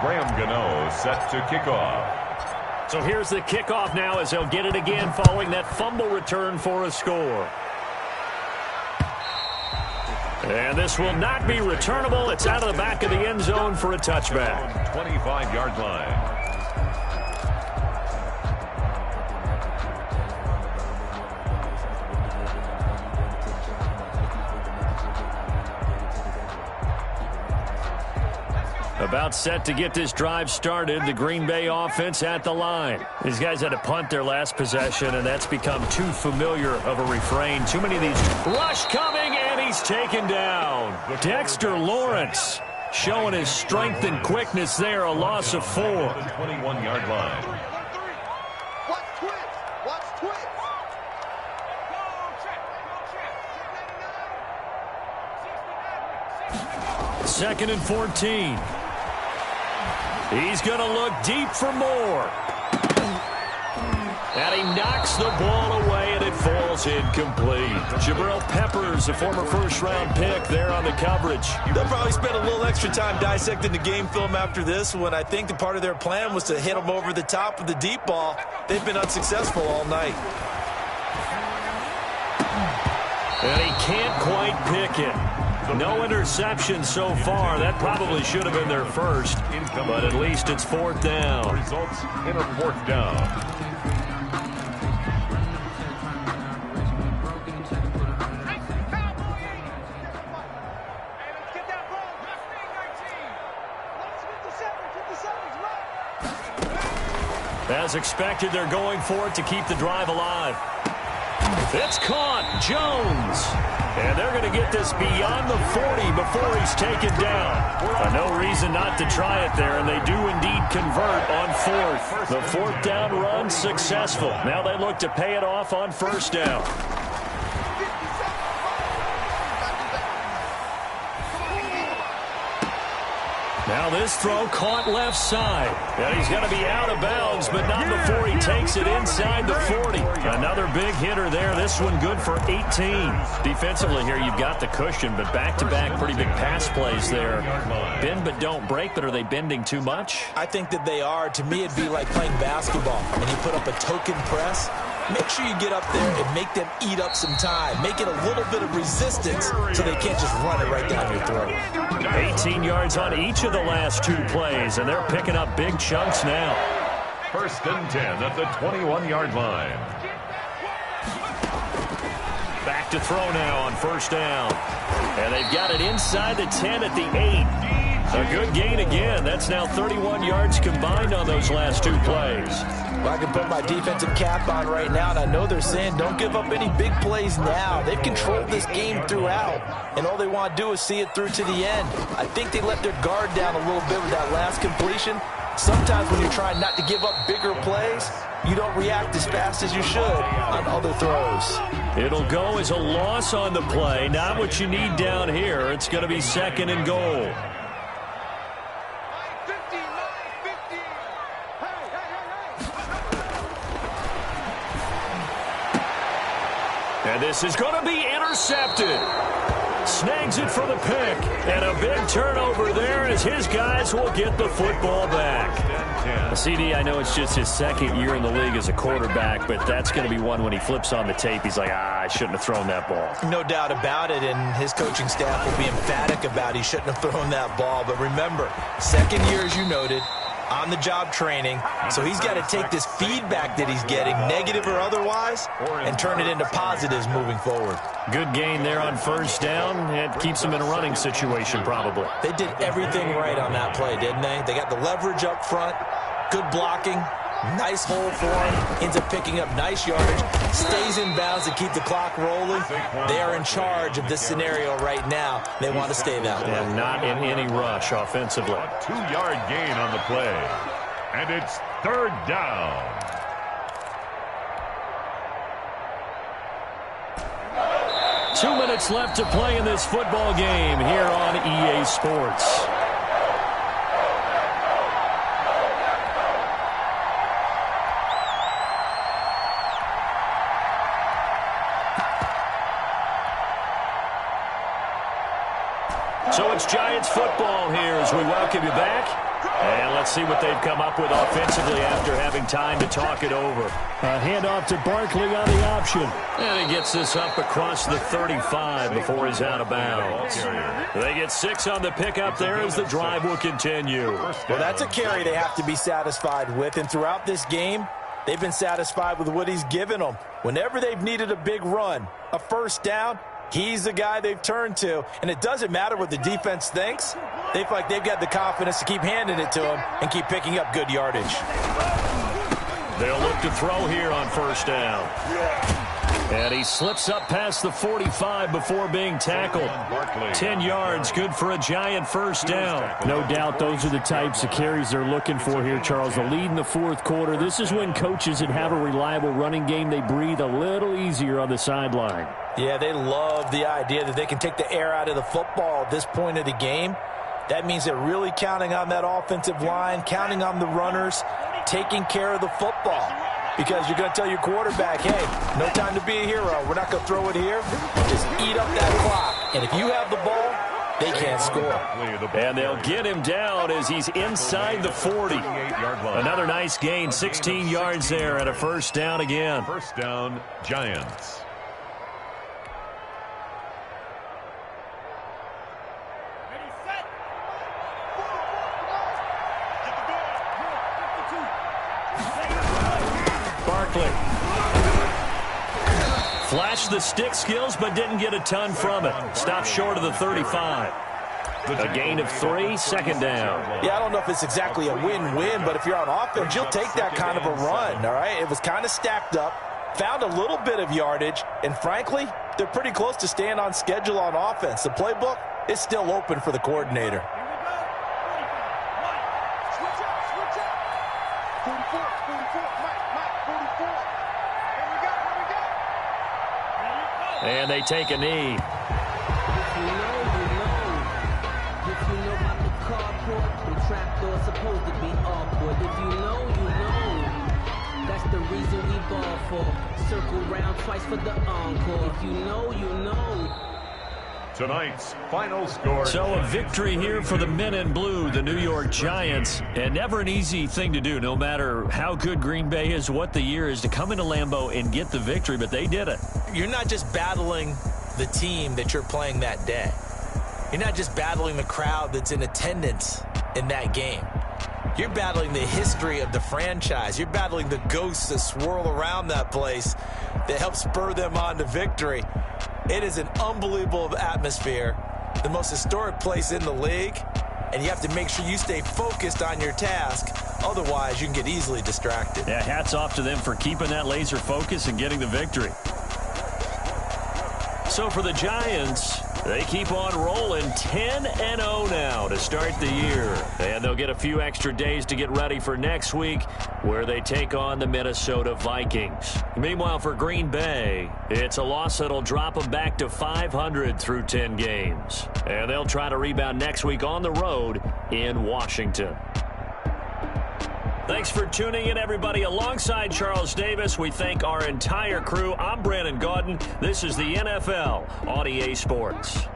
Graham Gano set to kick off. So here's the kickoff now as they'll get it again following that fumble return for a score. And this will not be returnable. It's out of the back of the end zone for a touchback. 25-yard line. About set to get this drive started. The Green Bay offense at the line. These guys had to punt their last possession, and that's become too familiar of a refrain. Too many of these. Rush coming, and he's taken down. Dexter Lawrence showing his strength and quickness there. A loss of 4. 21-yard line. Watch twitch. Second and 14. He's going to look deep for more. And he knocks the ball away, and it falls incomplete. Jabril Peppers, a former first-round pick there on the coverage. They'll probably spend a little extra time dissecting the game film after this one. I think the part of their plan was to hit him over the top with the deep ball. They've been unsuccessful all night. And he can't quite pick it. No interception so far. That probably should have been their first, but at least it's 4th down. Results in a 4th down. As expected, they're going for it to keep the drive alive. It's caught. Jones. And they're going to get this beyond the 40 before he's taken down. No reason not to try it there, and they do indeed convert on 4th. The 4th down run successful. Now they look to pay it off on 1st down. Now this throw caught left side. And he's going to be out of bounds, but not before he takes it inside the 40. Another big hitter there. This one good for 18. Defensively here, you've got the cushion, but back-to-back pretty big pass plays there. Bend but don't break, but are they bending too much? I think that they are. To me, it'd be like playing basketball, and you put up a token press. Make sure you get up there and make them eat up some time. Make it a little bit of resistance so they can't just run it right down your throat. 18 yards on each of the last 2 plays, and they're picking up big chunks now. 1st and 10 at the 21-yard line. Back to throw now on 1st down. And they've got it inside the 10 at the 8. A good gain again. That's now 31 yards combined on those last 2 plays. Well, I can put my defensive cap on right now, and I know they're saying don't give up any big plays now. They've controlled this game throughout, and all they want to do is see it through to the end. I think they let their guard down a little bit with that last completion. Sometimes when you're trying not to give up bigger plays, you don't react as fast as you should on other throws. It'll go as a loss on the play. Not what you need down here. It's going to be 2nd and goal. And this is going to be intercepted. Snags it for the pick. And a big turnover there as his guys will get the football back. CD, I know it's just his second year in the league as a quarterback, but that's going to be one when he flips on the tape. He's like, I shouldn't have thrown that ball. No doubt about it, and his coaching staff will be emphatic about he shouldn't have thrown that ball. But remember, second year, as you noted, on-the-job training, so he's got to take this feedback that he's getting, negative or otherwise, and turn it into positives moving forward. Good gain there on first down. It keeps them in a running situation, probably. They did everything right on that play, didn't they? They got the leverage up front, good blocking, nice hole for him, ends up picking up nice yardage, stays in bounds to keep the clock rolling. They are in charge of this scenario right now. They want to stay that way. And not in any rush offensively. A 2-yard gain on the play. And it's third down. Two minutes left to play in this football game here on EA Sports. So it's Giants football here as we welcome you back. And let's see what they've come up with offensively after having time to talk it over. A handoff to Barkley on the option. And he gets this up across the 35 before he's out of bounds. They get 6 on the pickup there as the drive will continue. Well, that's a carry they have to be satisfied with. And throughout this game, they've been satisfied with what he's given them. Whenever they've needed a big run, a first down, he's the guy they've turned to. And it doesn't matter what the defense thinks. They feel like they've got the confidence to keep handing it to him and keep picking up good yardage. They'll look to throw here on first down. And he slips up past the 45 before being tackled. 10 yards, good for a Giant first down. No doubt those are the types of carries they're looking for here, Charles. The lead in the fourth quarter. This is when coaches that have a reliable running game, they breathe a little easier on the sideline. Yeah, they love the idea that they can take the air out of the football at this point of the game. That means they're really counting on that offensive line, counting on the runners, taking care of the football. Because you're going to tell your quarterback, hey, no time to be a hero. We're not going to throw it here. Just eat up that clock. And if you have the ball, they can't score. And they'll get him down as he's inside the 40. Another nice gain, 16 yards there and a first down again. First down, Giants. Flashed the stick skills, but didn't get a ton from it. Stopped short of the 35. A gain of 3, second down. Yeah, I don't know if it's exactly a win-win, but if you're on offense, you'll take that kind of a run, all right? It was kind of stacked up, found a little bit of yardage, and frankly, they're pretty close to staying on schedule on offense. The playbook is still open for the coordinator. And they take a knee. That's the reason we ball for. Circle round twice for the encore. If you know, you know. Tonight's final score. So a victory here for the men in blue, the New York Giants. And never an easy thing to do, no matter how good Green Bay is, what the year is, to come into Lambeau and get the victory, but they did it. You're not just battling the team that you're playing that day. You're not just battling the crowd that's in attendance in that game. You're battling the history of the franchise. You're battling the ghosts that swirl around that place that help spur them on to victory. It is an unbelievable atmosphere, the most historic place in the league, and you have to make sure you stay focused on your task. Otherwise, you can get easily distracted. Yeah, hats off to them for keeping that laser focus and getting the victory. So for the Giants, they keep on rolling 10-0 now to start the year. And they'll get a few extra days to get ready for next week, where they take on the Minnesota Vikings. Meanwhile, for Green Bay, it's a loss that'll drop them back to 500 through 10 games. And they'll try to rebound next week on the road in Washington. Thanks for tuning in, everybody. Alongside Charles Davis, we thank our entire crew. I'm Brandon Gaudin. This is the NFL on EA Sports.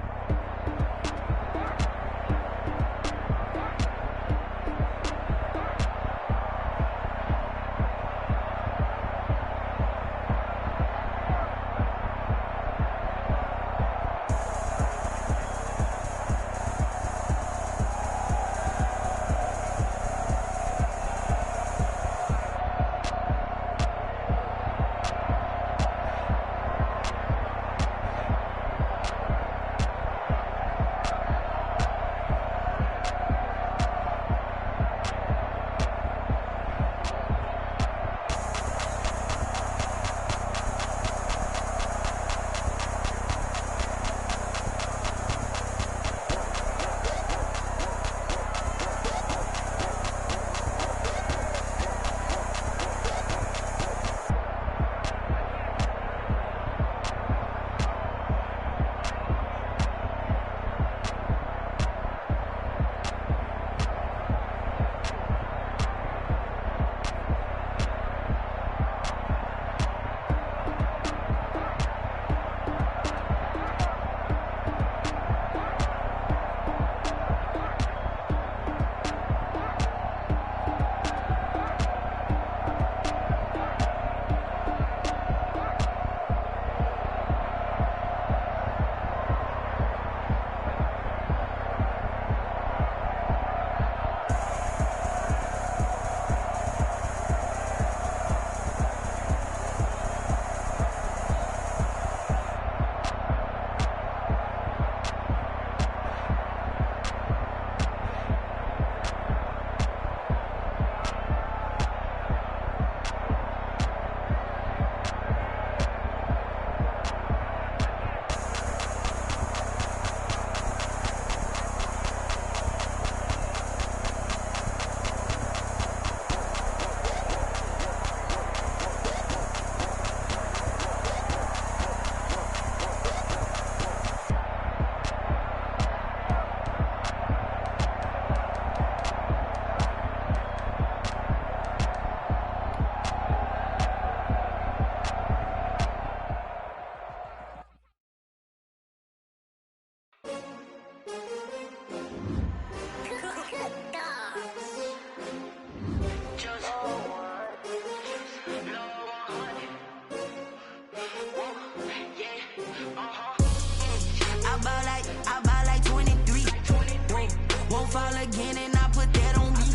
again and I put that on me.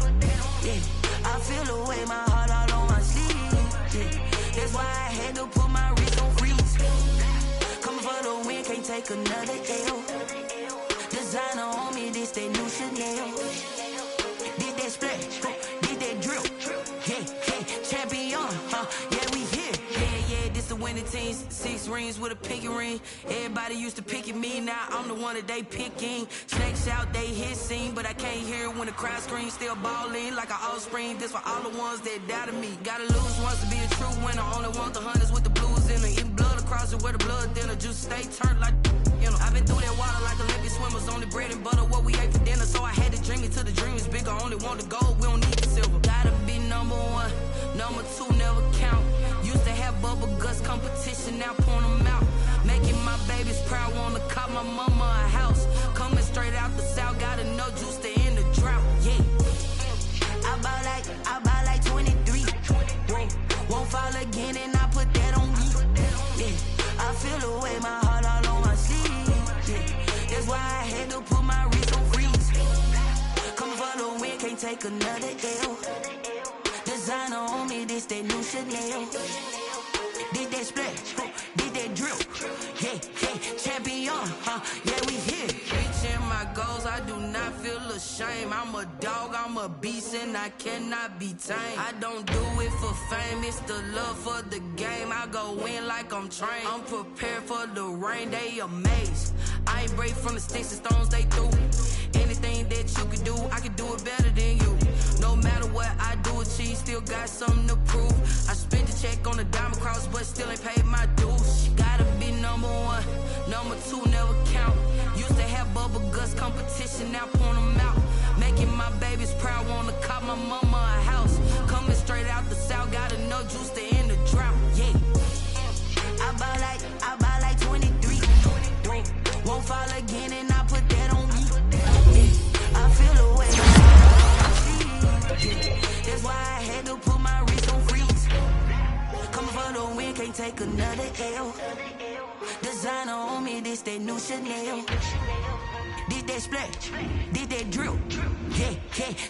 Yeah, I feel away, my heart all on my sleeve. Yeah, that's why I had to put my wrist on freeze. Coming for the win, can't take another L. Designer on me, this that new Chanel. Did that splash, did that drill. Yeah, champion, yeah, we here. Yeah, this the winning team. 6 rings with a pinky ring. Everybody used to picking me, now I'm the one that they picking. Snakes out, they hissing, but I can't hear when the crowd screams. Still balling like an offspring. This for all the ones that doubted me. Gotta lose once to be a true winner. Only want the hunters with the blues in it. Eating blood across it where the blood dinner. Juice stay turned like, you know. I've been through that water like Olympic swimmers. Only bread and butter what we ate for dinner. So I had to dream it till the dream is bigger. Only want the gold, we don't need the silver. Gotta be number 1, number 2 never count. Used to have bubble guts competition, now point them out. Making my babies proud, wanna cop my mama a house. Coming straight out the south, gotta know juice to end the drought. Yeah, I buy like 23. Whoa, won't fall again and I put that on me. Yeah, I feel away, my heart all on my sleeve. Yeah, that's why I had to put my wrist on freeze. Coming for the win, can't take another L. Designer on me, this that new Chanel. Did that splash, did that drill. Yeah, champion, yeah, we here. Reaching my goals, I do not feel ashamed. I'm a dog, I'm a beast, and I cannot be tamed. I don't do it for fame, it's the love for the game. I go in like I'm trained. I'm prepared for the rain, they amazed. I ain't break from the sticks and stones they threw. Anything that you can do, I can do it better than you. No matter what I do, achieve, still got something to prove. I spent the check on the diamond cross, but still ain't paid my dues. Gotta be number 1, number 2 never count. Used to have bubble guts competition, now point them out. Making my babies proud, wanna cop my mama a house. Coming straight out the south, gotta know juice to end the drought. Yeah, I buy like 23. Won't fall again and I put that on me. Yeah, I feel away. That's why I had to put my wrist on freeze. Coming for the win, can't take another L. Designer on me, this that new Chanel. Did that splash, did that drill. Yeah,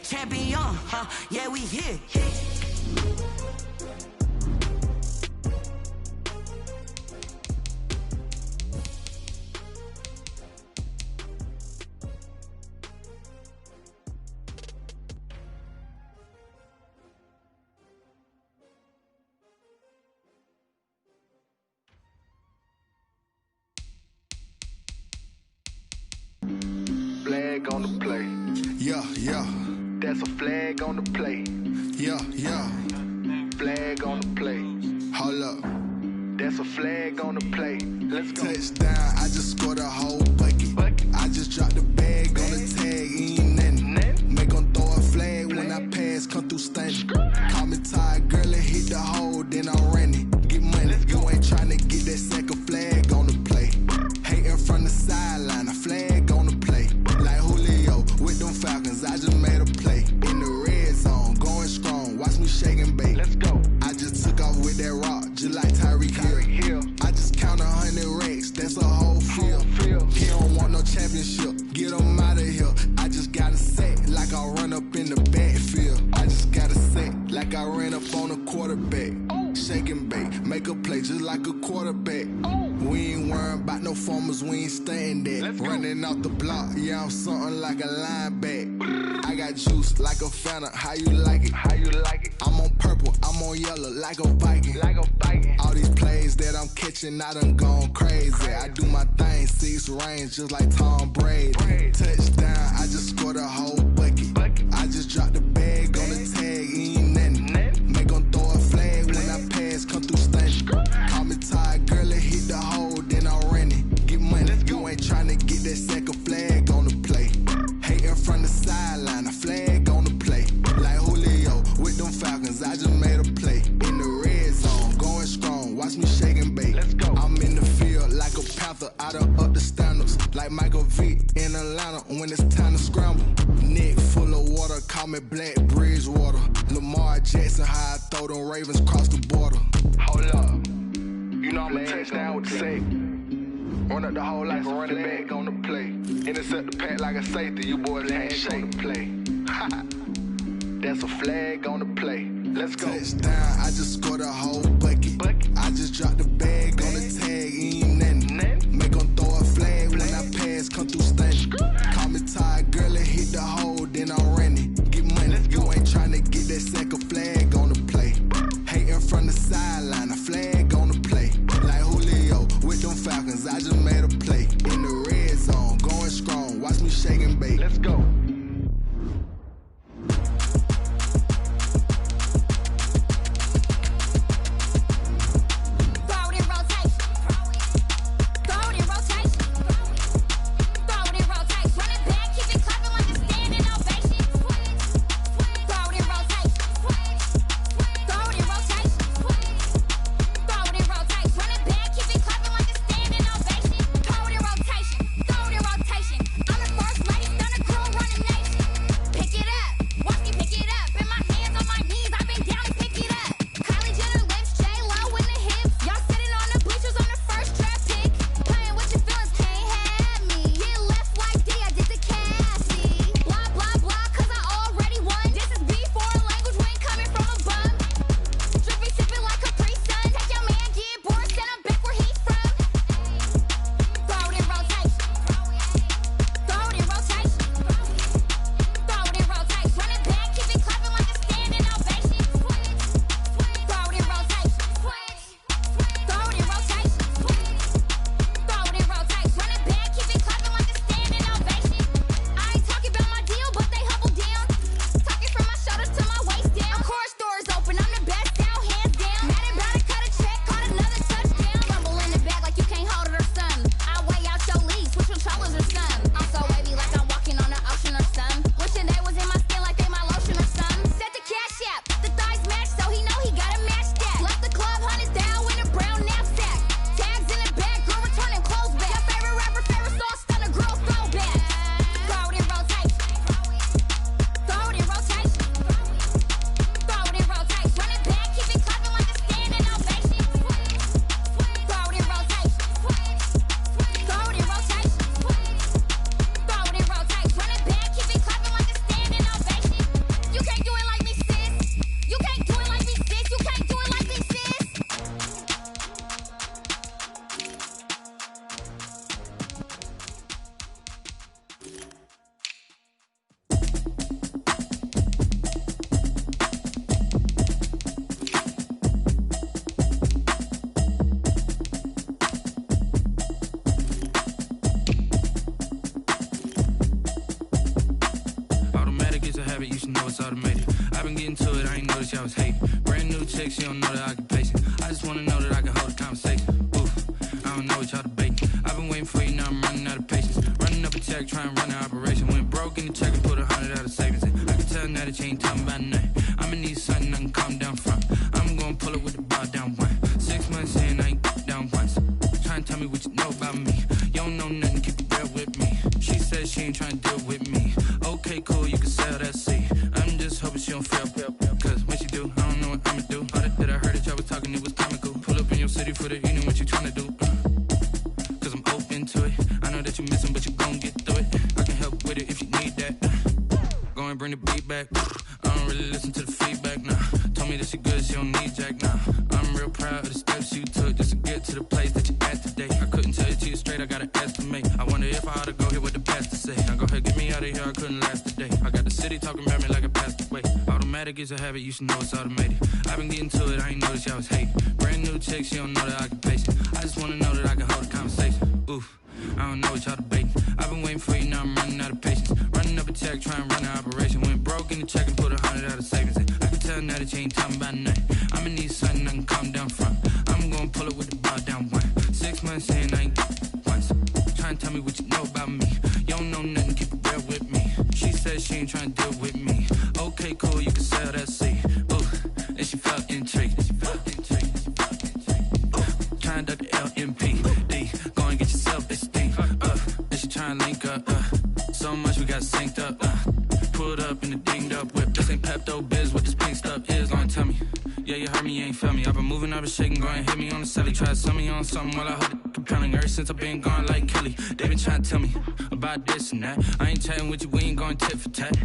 champion, yeah, we here. Flag on the play. Yeah. That's a flag on the play. Yeah. Flag on the play. Hold up. That's a flag on the play. Let's go. Touchdown, I just scored a whole bucket. I just dropped the bag on the tag, ain't nothing. Make 'em throw a flag when I pass, come through stunning. Call me tired, girl, and hit the hole, then I'm running. Get money, you ain't tryna get that second flag on the play. Hating from the sideline, a flag on the play. Like Julio with them Falcons, I just made a play. In the red zone, going strong, watch me shake and bake. Let's go. I just took off with that rock, just like Tyreek Hill. I just count 100 racks, that's a whole field. He don't want no championship, get him out of here. I just gotta set like I run up in the backfield. I just gotta set like I ran up on a quarterback. Shake and bake, make a play just like a quarterback. We ain't worrying about no formers, we ain't staying there. Running off the block, yeah, I'm something like a linebacker. I got juice like a Fanta, how you like it? I'm on purple, I'm on yellow like a Viking. All these plays that I'm catching, I done gone crazy. I do my thing, 6 range just like Tom Brady. Touchdown, I just scored a whole bucket. I just dropped the bag on the tag, ain't nothing. Make 'em throw a flag when I pass, come through stunning. Call me tired, girl, and hit the hole, then I'm running. Get money, you ain't tryna get that second flag on the play. Hating from the sideline, a flag on the play. Like Julio with them Falcons, I just made a play. In the red zone, going strong, watch me shake and bake. I'm in the field like a Panther, I done up the standards. Like Michael Vick in Atlanta when it's time to scramble. Neck full of water, call me Black Bridgewater. Lamar Jackson, how I throw them Ravens cross the border. Hold up. You know I'm a touchdown with the sack. Run up the whole like a running back on the play. Intercept the pack like a safety, you boys ain't shake the play. That's a flag on the play. Let's go. Touchdown, I just scored a whole bucket. I just dropped the bag on the tag, ain't nothing. Make them throw a flag when I pass, come through stunning. Call me tired, girl, and hit the hole, then I'm running. Get money, you ain't tryna get that second flag on the play. Hating from the sideline, a flag on the play. Like Julio with them Falcons, I just made a play. In the red zone, going strong, watch me shake and bake. Let's go. She don't know that I can pace it. I just wanna know that I can hold a conversation. Oof, I don't know what y'all debating. I've been waiting for you, now I'm running out of patience. Running up a check, trying to run an operation. Went broke in the check and put 100 out of savings in. I can tell now that you ain't talking about nothing. I'ma need something I can calm down from. I'm gonna pull it with the bar down one. 6 months in, I ain't down once. Trying to tell me what you know about me. You don't know nothing, keep it real with me. She said she ain't trying to deal with me. Okay, cool, you can sell that seat. I'm just hoping she don't fail. Cause when she do, I don't know what I'ma do. All that I heard that y'all was talking, it was comical. Pull up in your city for the evening, what you trying to do? Cause I'm open to it. I know that you missing, but you gon' get through it. I can help with it if you need that. Go and bring the beat back. I don't really listen to the feedback, nah. Told me that she good, she don't need Jack, nah. I'm real proud of the steps you took just to get to the place that you at today. I couldn't tell it to you straight, I gotta estimate. I wonder if I ought to go here with the pastor say. Now go ahead, get me out of here, I couldn't last today. I got the city talking about me like I passed away. Automatic is a habit, you should know it's automated. I've been getting to it, I ain't noticed y'all was hating. Brand new chick, she don't know that I can pace it. I just wanna know that I can hold a conversation. Oof, I don't know what y'all debating. I've been waiting for you, now I'm running out of patience. Running up a check, trying to run an operation. Went broke in the check and put 100 out of savings in. I can tell now that you ain't talking about nothing. I'ma need something I can calm down from. I'm gonna pull it with the bar down one. 6 months in, I ain't once. Trying to tell me what you know about me. You don't know nothing, keep it real with me. She said she ain't trying to deal with me. Okay, cool, you can sell that seat. Ooh, and she felt intrigued. Trying to duck the LMPD. Go and get yourself this thing. And she trying to link up. So much we got synced up. Pulled up in the dinged up whip. This ain't Pepto Biz, what this pink stuff is. Gonna tell me, Yeah, you heard me, you ain't felt me. I've been moving, I've been shaking, go and hit me on the celly. Try to sell me on something while I hold it compelling. Ever since I've been gone like Kelly, they been trying to tell me about this and that. I ain't chatting with you, we ain't going tit for tat.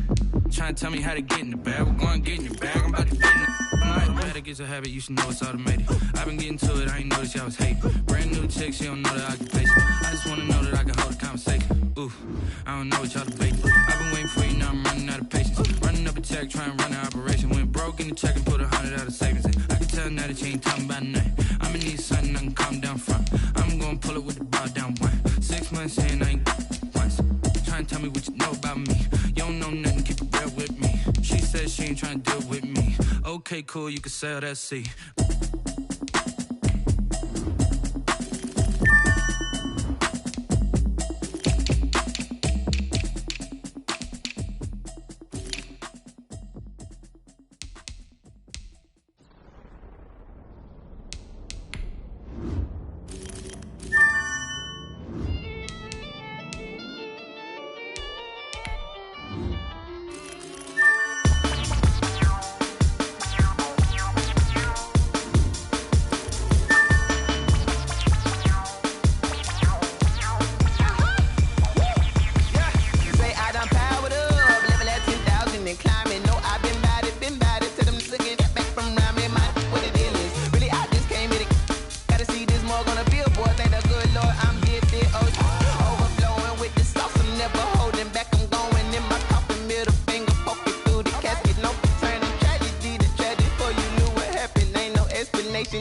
Trying to tell me how to get in the bag. We're going to get in your bag, I'm about to get in the bag. It gets a habit, you should know it's automated. I've been getting to it, I ain't noticed y'all was hating. Brand new chick, she don't know the occupation. I just wanna know that I can hold a conversation. Ooh, I don't know what y'all debating. I've been waiting for you, now I'm running out of patience. Running up a check, trying to run an operation. Went broke in the check and put 100 out of savings in. I can tell now that you ain't talking about nothing. I'ma need something I can calm down from. I'm gonna pull it with the bar down one. 6 months in, I ain't once. Trying to tell me what you know about me. You don't know nothing, keep it real with me. She said she ain't trying to deal with me. Okay, cool, you can sell that seat.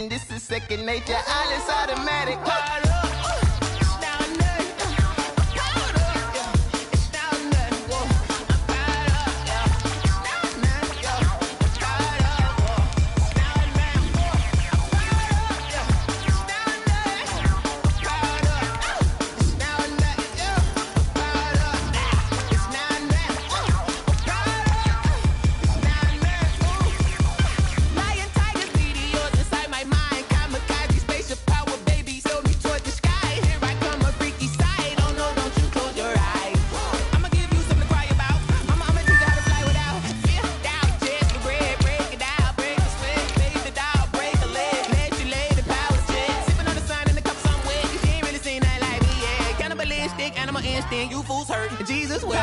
This is second nature, all is automatic. Animal instinct, you fools hurt. Jesus will.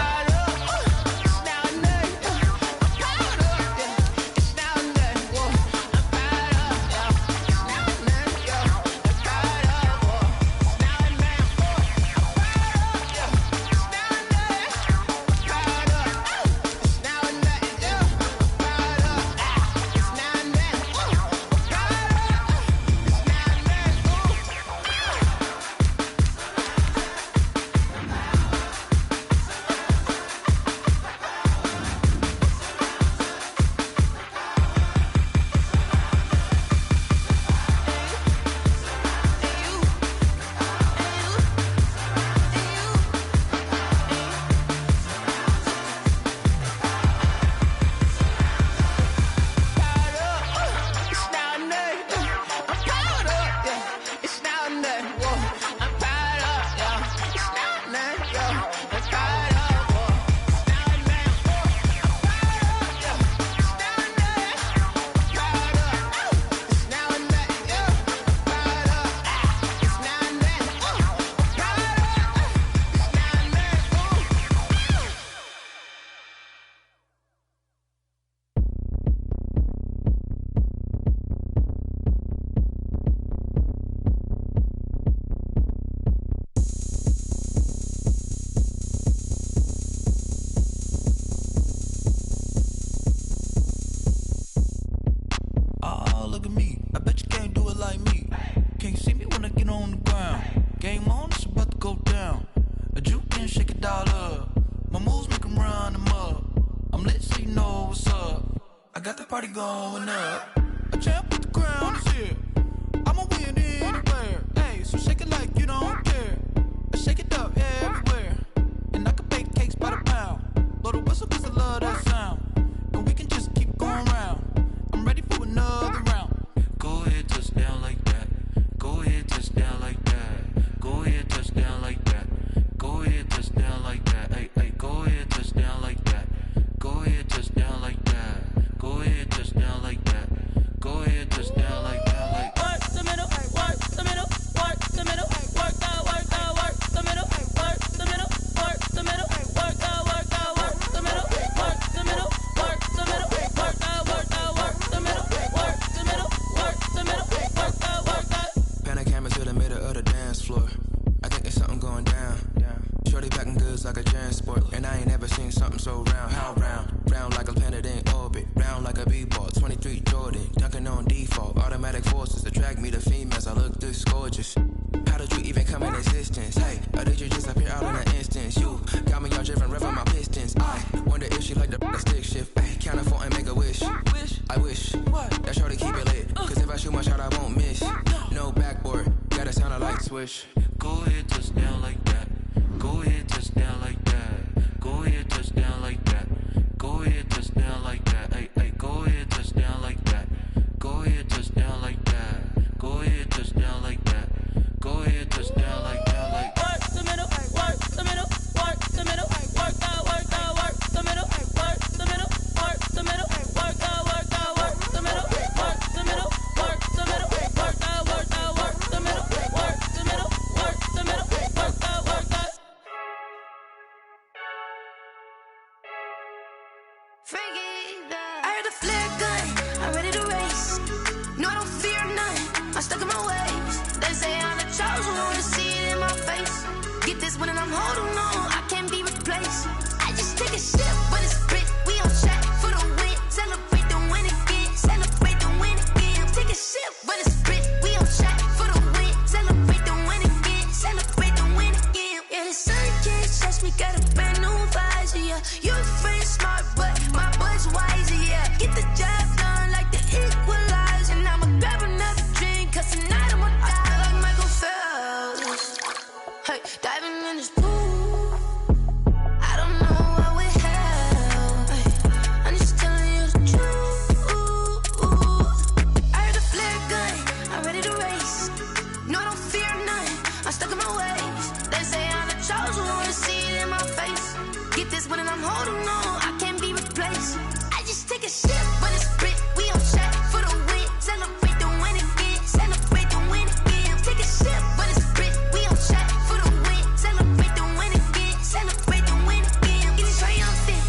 Party going up. A champ with the crown is here. I'ma win anywhere. Hey, so shake it like you don't care. Shake it up everywhere. And I can bake cakes by the pound. Blow the whistle cause I love that sound. And we can just keep going round. I'm ready for another round. Go ahead, touch down like that. Go ahead, touch down like that. Go ahead, touch down like that. Go ahead, touch down like that. Hey, hey, go ahead, touch down like that. Go ahead, touch down like that. Go ahead, touch down like that. Go ahead. passport. And I ain't never seen something so round. How round? Round like a planet in orbit. Round like a b-ball. 23 Jordan. Dunking on default. Automatic forces attract me to females. I look this gorgeous. How did you even come in existence? Hey, or did you just appear out in an instance? You got me all driven, revving my pistons. I wonder if she like the stick shift. Hey, count it 4 and make a wish. I wish that shorty keep it lit. Cause if I shoot my shot, I won't miss. No backboard, gotta sound a like swish. Go ahead, touch down like that. Go ahead, touch down like that. Go ahead, touch down like that. Go ahead, touch down like that. Hey, hey, go ahead, touch down like that. Go ahead, touch down like that. Go ahead, touch down like that. Go ahead, touch down like that. Like work the middle, work the middle, work the middle, work that, work that, work the middle, work the middle, work the middle, work that, work that, work the middle, work the middle, work the middle, work that, work that, work the middle, work the middle, work the middle, work that, work that. Frankie, I heard the flare gun, I'm ready to race. No, I don't fear none, I'm stuck in my ways. They say I'm the chosen one, to see it in my face. Get this one and I'm holding on, I can't be replaced. I just take a sip, but it's split, we on track for the win. Celebrate the win again, celebrate the win again. Take a sip, but it's split, we on track for the win. Celebrate the win again, celebrate the win again. Yeah, the sun can't touch me, got a brand new visor, yeah. Your friend's smart, but my bud's wiser, yeah. Get the job done like the equalizer. And I'ma grab another drink, cause tonight I'ma die like Michael Phelps. Hey, diving in this pool, I don't know what we have. Hey, I'm just telling you the truth. I heard the flare gun, I'm ready to race. No, I don't fear none, I'm stuck in my ways. They say I'm the chosen one, to see it in my face. Get this one and I'm holding on, I can't be replaced. I just take a sip, but it's split, we on track for the win. Celebrate the win again, celebrate the win again. Take a sip, but it's split, we on track for the win. Celebrate the win again, celebrate the win again. Get it triumphant,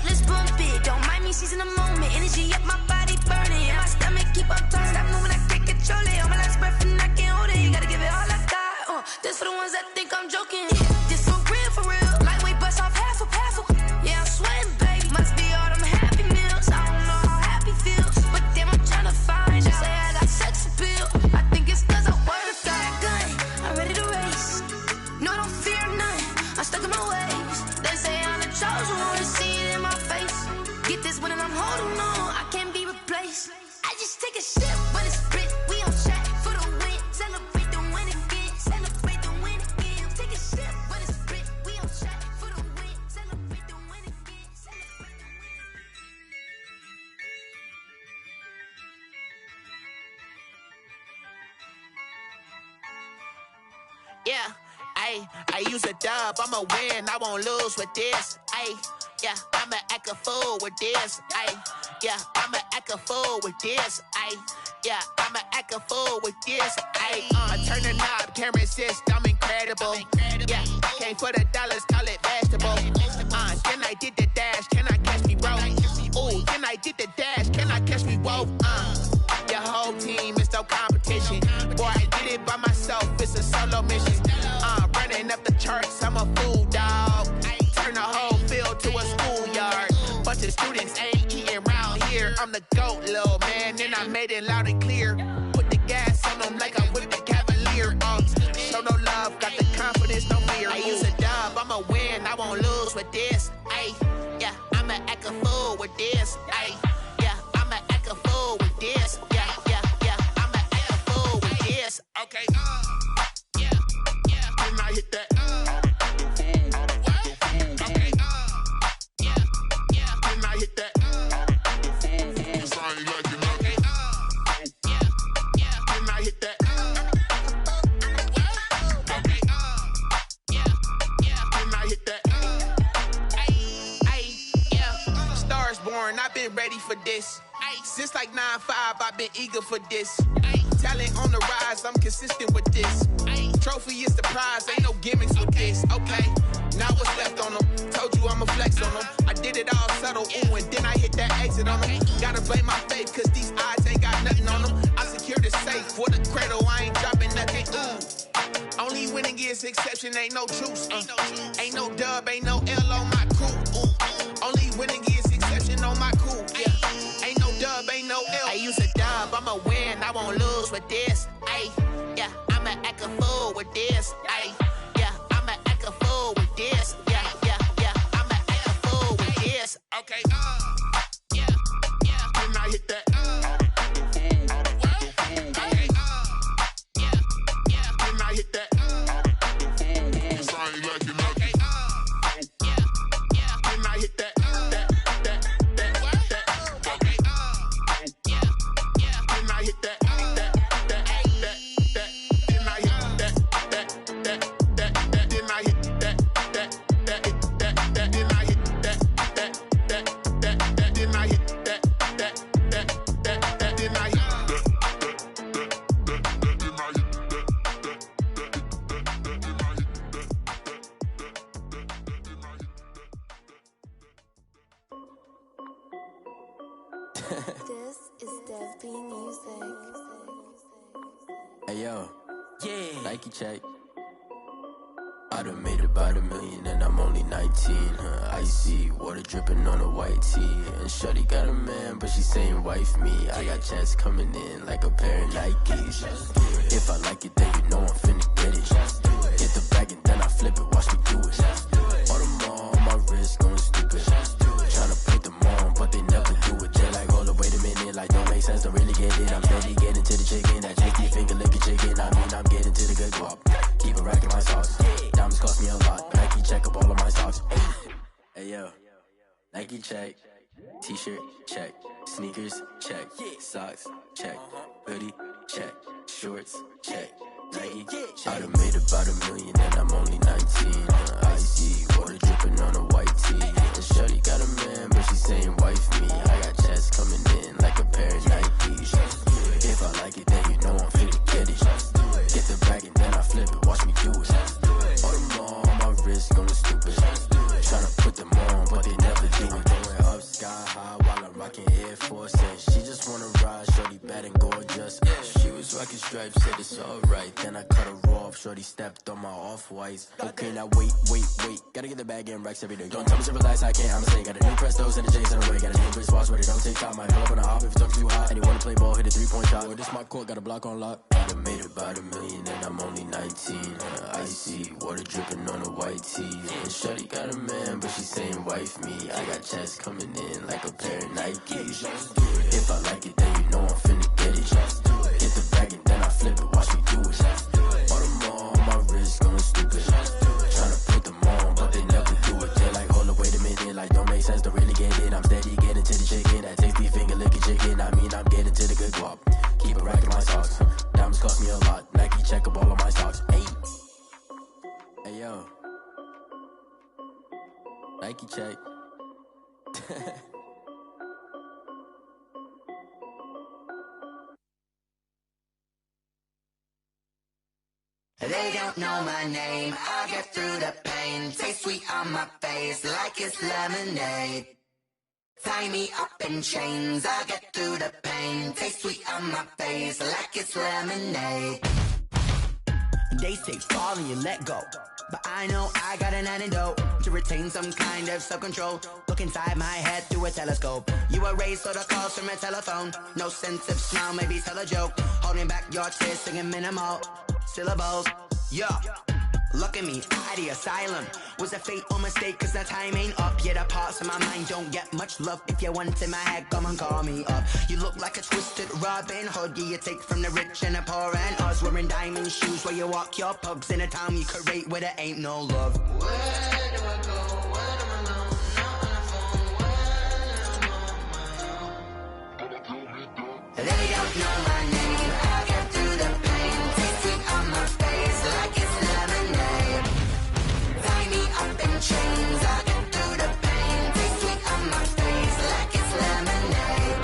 let's bump it. Don't mind me, she's in the moment. Energy up, my body burning. My stomach keep up turning, stop moving, I can't control it. On my last breath and I can't hold it. You gotta give it all I got. This for the ones that think I'm joking. This for real, for real. Lightweight bust off half a half. Yeah, I'm sweating, baby. Must be all them happy meals. I don't know how happy feels, but damn, I'm tryna find. She say I got sex appeal. I think it's cause I work a gun. I'm ready to race. No, I don't fear none. I'm stuck in my ways. They say I'm the chosen one, to see it in my face. Get this one and I'm holding on, I can't be replaced. I just take a sip, but it's split. We on track for the win. Celebrate the win again. Celebrate the win again. Take a sip, but it's split. We on track for the win. Celebrate the win again. Celebrate the win. Yeah, I use a dub, I'ma win, I won't lose with this. Yeah, I'ma act a fool with this. Yeah, I'ma act a fool with this. Yeah, I'ma act a fool with this. I turn the knob, can't resist, I'm incredible. Yeah, came for the dollars, call it vegetable. Then I did the dash, can I catch me, bro? Ooh, then I did the dash, can I catch me, whoa? Your whole team is no competition. Boy, I did it by myself, it's a solo mission. Running up the charts, I'm a fool, dog. Turn the whole field to a schoolyard. Bunch of students ain't eating round here. I'm the GOAT, little man, and I made it loud and clear. Put the gas on them like I'm with the Cavalier. Show no love, got the confidence, no fear. I use a dub, I'ma win, I won't lose with this. Yeah, I'ma act a fool with this. Yeah, I'ma act a fool with this. Yeah, I'ma act a fool with this. Okay, yeah, when I hit that. I've been ready for this. Since like 9-5, I've been eager for this. Talent on the rise, I'm consistent with this. Trophy is the prize, ain't no gimmicks with this. Okay, now what's left on them? Told you I'ma flex on them. I did it all subtle, ooh, and then I hit that exit on them. Gotta blame my faith, cause these odds ain't got nothing on them. I secure the safe for the cradle, I ain't dropping nothing, ooh. Only winning is is exception, ain't no juice. Ain't no dub, ain't no L on my crew. Only winning is exception on my crew. Yeah. Ain't no dub, ain't no L. I use a dub, I'ma win, I won't lose with this. Ay, yeah, I'ma act a fool with this. Ay, yeah, I'ma act a fool with this. Yeah, yeah, yeah, I'ma act a fool with this. Okay, yeah, yeah. Then I hit that. Hit that. Cause I ain't like it nothing. Yeah, yeah. Then I hit that. Okay. Yeah, yeah. Then I hit that. Then I hit that. Then I hit that. Then I hit that. Then I hit This is Dev B Music. Hey yo, yeah. Nike check. I done made about $1 million and I'm only 19. Icy water dripping on a white tee. And shorty got a man, but she saying wife me. I got checks coming in like a pair of Nikes. If I like it, then you know I'm finna get it. Get the bag and then I flip it. Watch me do it. All them on my wrist going stupid. Tryna put them on, but they never do it. They're like, hold up, wait a minute. Like, don't make sense, don't really get it. I'm steady getting to the chicken. That chicky finger licking chicken. I mean, I'm getting to the good guap. Keep a rack in my sauce. Diamonds cost me a lot. Nike check up all of my socks. Hey yo, Nike check. T-shirt check. Sneakers check. Socks check. Hoodie check. Shorts check. Nike. I done made about $1 million and I'm only 19. Icy water dripping on a white tee. And shorty got a man, but she saying wife me. I got checks coming in like a pair of Nikes. If I like it, then you know I'm finna get it. Get the bag and then I flip it. Watch me do it. All them on my wrist going stupid. Tryna put them on, but they never do it. Going up sky high while I'm rocking Air Force. And she just wanna ride, shorty bad and gorgeous. She was rocking stripes, said it's alright. Then I cut her off, shorty stepped on my off-whites. Okay, now wait. Gotta get the bag and racks every day. Don't tell me to relax, I can't, I'ma say. Got a new Prestos and a J's on the way. Got a new Chris Foss, but it don't take time. Might pull up on a hop if it's too hot. And he wanna play ball, hit a 3-point shot. Or this my court, got a block on lock. I done made about $1 million and I'm only 19. Icy water dripping on a white tee. And shorty got a man, but she saying wife me. I got checks coming in like a pair of Nikes. If I like it, then you know I'm finna get it. Get the bag and then I flip it. Watch me do it. All them on my wrist going stupid. Tryna put them on, but they never do it. They're like, hold up, wait a minute. Like, don't make sense, don't really get it. I'm steady getting to the chicken. That tasty finger licking chicken. I mean, I'm getting to the good guap. Keep a rack in my socks. Diamonds cost me a lot. Nike check up all of my stocks. Hey yo, Nike check. They don't know my name, I get through the pain. Taste sweet on my face like it's lemonade. Tie me up in chains, I get through the pain. Taste sweet on my face like it's lemonade. They say fall and you let go, but I know I got an antidote to retain some kind of self-control. Look inside my head through a telescope. You erase all the calls from a telephone. No sense of smile, maybe tell a joke. Holding back your tears, singing minimal syllables. Yeah, look at me, out the asylum. Was a fate or mistake, cause the time ain't up. Yeah, the parts of my mind don't get much love. If you want in my head, come and call me up. You look like a twisted Robin Hood. Yeah, you take from the rich and the poor and us. Wearing diamond shoes where you walk your pugs. In a town you create where there ain't no love. Where do I go? Where do I go? They don't know my name, I get through the pain. Taste sweet on my face like it's lemonade. Tie me up in chains, I get through the pain. Taste sweet on my face like it's lemonade.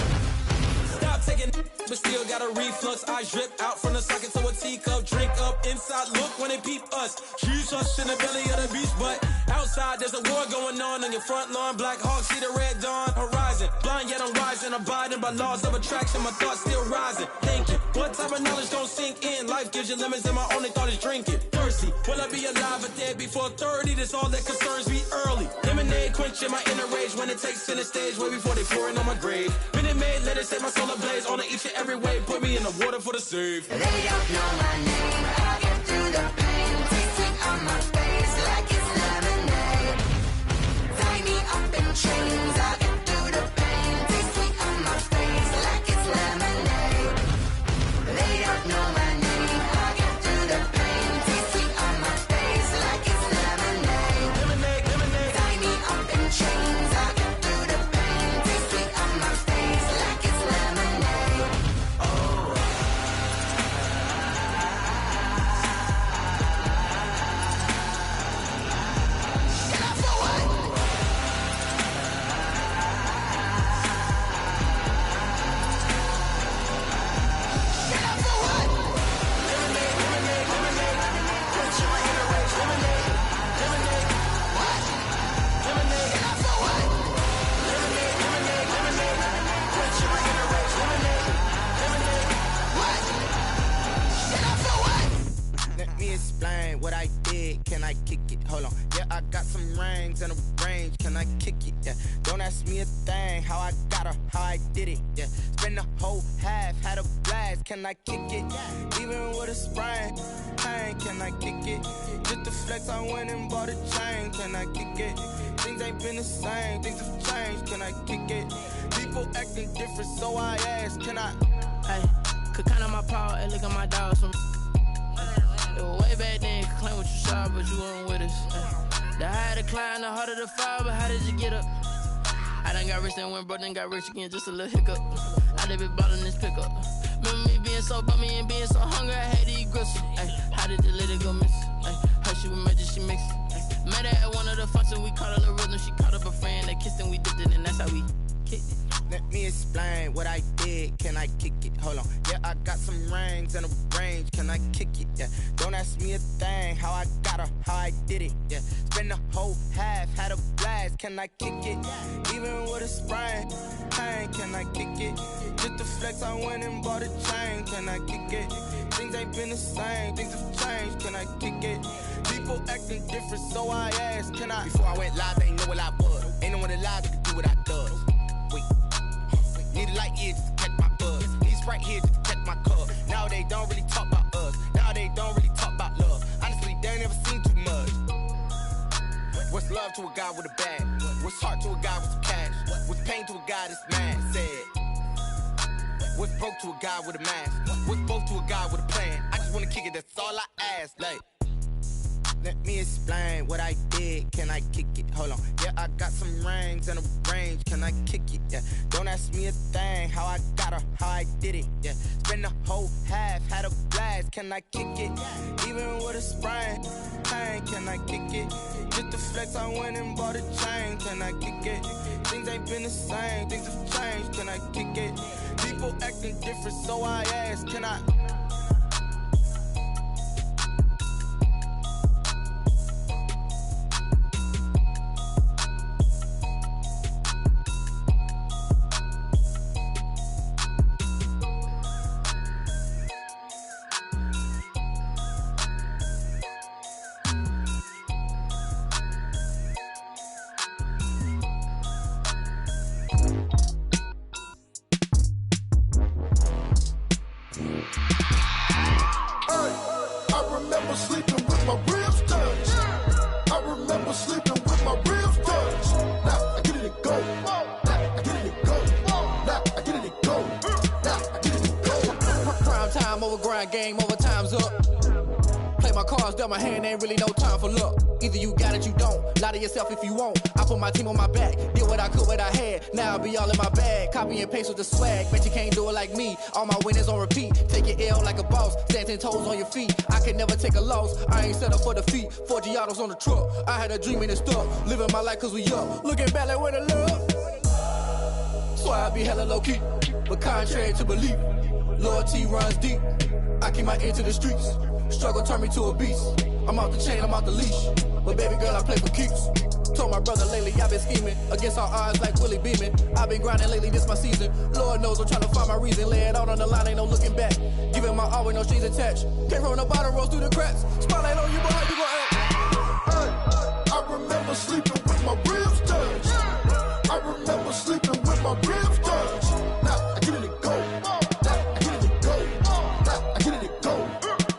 Stop taking, but still got a reflux. Eyes drip out from the socket to a teacup. Drink up inside, look when they peep us. She's us in the belly of the beast, but Outside, there's a war going on your front lawn. Black Hawk, see the red dawn horizon. Blind yet I'm rising, abiding by laws of attraction. My thoughts still rising. Thinking, what type of knowledge gon' sink in? Life gives you lemons and my only thought is drinking. Thirsty, will I be alive or dead before 30? That's all that concerns me early. Lemonade quenching my inner rage when it takes center stage way before they pour it on my grave. Minute Maid, let it set my soul ablaze on each and every way. Put me in the water for the save. They don't know my name. I'll get through the pain. Taste sweet on my face like it's lemonade. Tie me up in chains. I'll get through the pain. Taste sweet on my face like it's lemonade. They don't know my name. I'll get through the pain. Taste sweet on my face like it's lemonade. Lemonade, lemonade. Tie me up in chains. I'll get through the pain. Taste sweet on my face like it's lemonade. Let me explain what I did. Can I kick it? Hold on. Yeah, I got some rings and a range. Can I kick it? Yeah. Don't ask me a thing. How I got her, how I did it. Yeah. Spend the whole half, had a blast. Can I kick it? Even with a sprain. Pain, can I kick it? Just to flex, I went and bought a chain. Can I kick it? Things ain't been the same. Things have changed. Can I kick it? People acting different, so I ask. Can I? Hey, could count on my power and look at my dogs from. It was way back then, could claim what you saw, but you weren't with us. The higher the climb, the harder the fall, but how did you get up? I done got rich, then went broke, then got rich again, just a little hiccup. I done been ballin' this pickup. Remember me being so bummy and being so hungry, I had to eat gristle. Ay, how did the lady go miss? Ay, her she was magic, she mixed. Ay, met her at one of the functions, we caught her the rhythm, she caught up a friend, they kissed and we dipped it, and that's how we kicked it. Let me explain what I did. Can I kick it? Hold on. Yeah, I got some rings and a range. Can I kick it? Yeah. Don't ask me a thing. How I got her, how I did it. Yeah. Spend the whole half, had a blast. Can I kick it? Even with a sprain. Pain, can I kick it? Just to flex, I went and bought a chain. Can I kick it? Things ain't been the same. Things have changed. Can I kick it? People acting different, so I asked. Can I? Before I went live, they ain't know what I was. Ain't no one alive that could do what I does. Need a light here just to catch my buzz. Need Sprite here just to catch my cup. Now they don't really talk about us. Now they don't really talk about love. Honestly, they ain't never seen too much. What's love to a guy with a bag? What's heart to a guy with some cash? What's pain to a guy that's mad? Said. What's broke to a guy with a mask? What's both to a guy with a plan? I just wanna kick it, that's all I ask. Like, let me explain what I did. Can I kick it? Hold on. Yeah, I got some rings and a range. Can I kick it? Yeah. Don't ask me a thing. How I got her, how I did it. Yeah. Spend the whole half, had a blast. Can I kick it? Even with a sprain. Pain, can I kick it? Just to flex, I went and bought a chain. Can I kick it? Things ain't been the same. Things have changed. Can I kick it? People acting different, so I ask. Can I? Game over, time's up. Play my cards dealt my hand, ain't really no time for luck. Either you got it, you don't. Lie to yourself if you won't. I put my team on my back, did what I could, what I had. Now I'll be all in my bag. Copy and paste with the swag. Bet you can't do it like me. All my winners on repeat. Take your L like a boss. Stand 10 toes on your feet. I can never take a loss. I ain't set up for defeat. 4 Giottos on the truck. I had a dream and it stuck. Living my life cause we up. Looking back like where the love. So I be hella low key. But contrary to belief, loyalty runs deep. I keep my ear to the streets. Struggle turned me to a beast. I'm off the chain, I'm off the leash. But baby girl, I play for keeps. Told my brother lately, I've been scheming against all odds like Willie Beeman. I've been grinding lately, this my season. Lord knows I'm trying to find my reason. Lay it out on the line, ain't no looking back. Giving my all with no strings attached. Came from the bottom, rose through the cracks. Spotlight on you, boy, how you gon' act? I remember sleeping with my ribs touched. I remember sleeping with my ribs touched. Now I get it to go. Now I get it to go. Now I get it to go.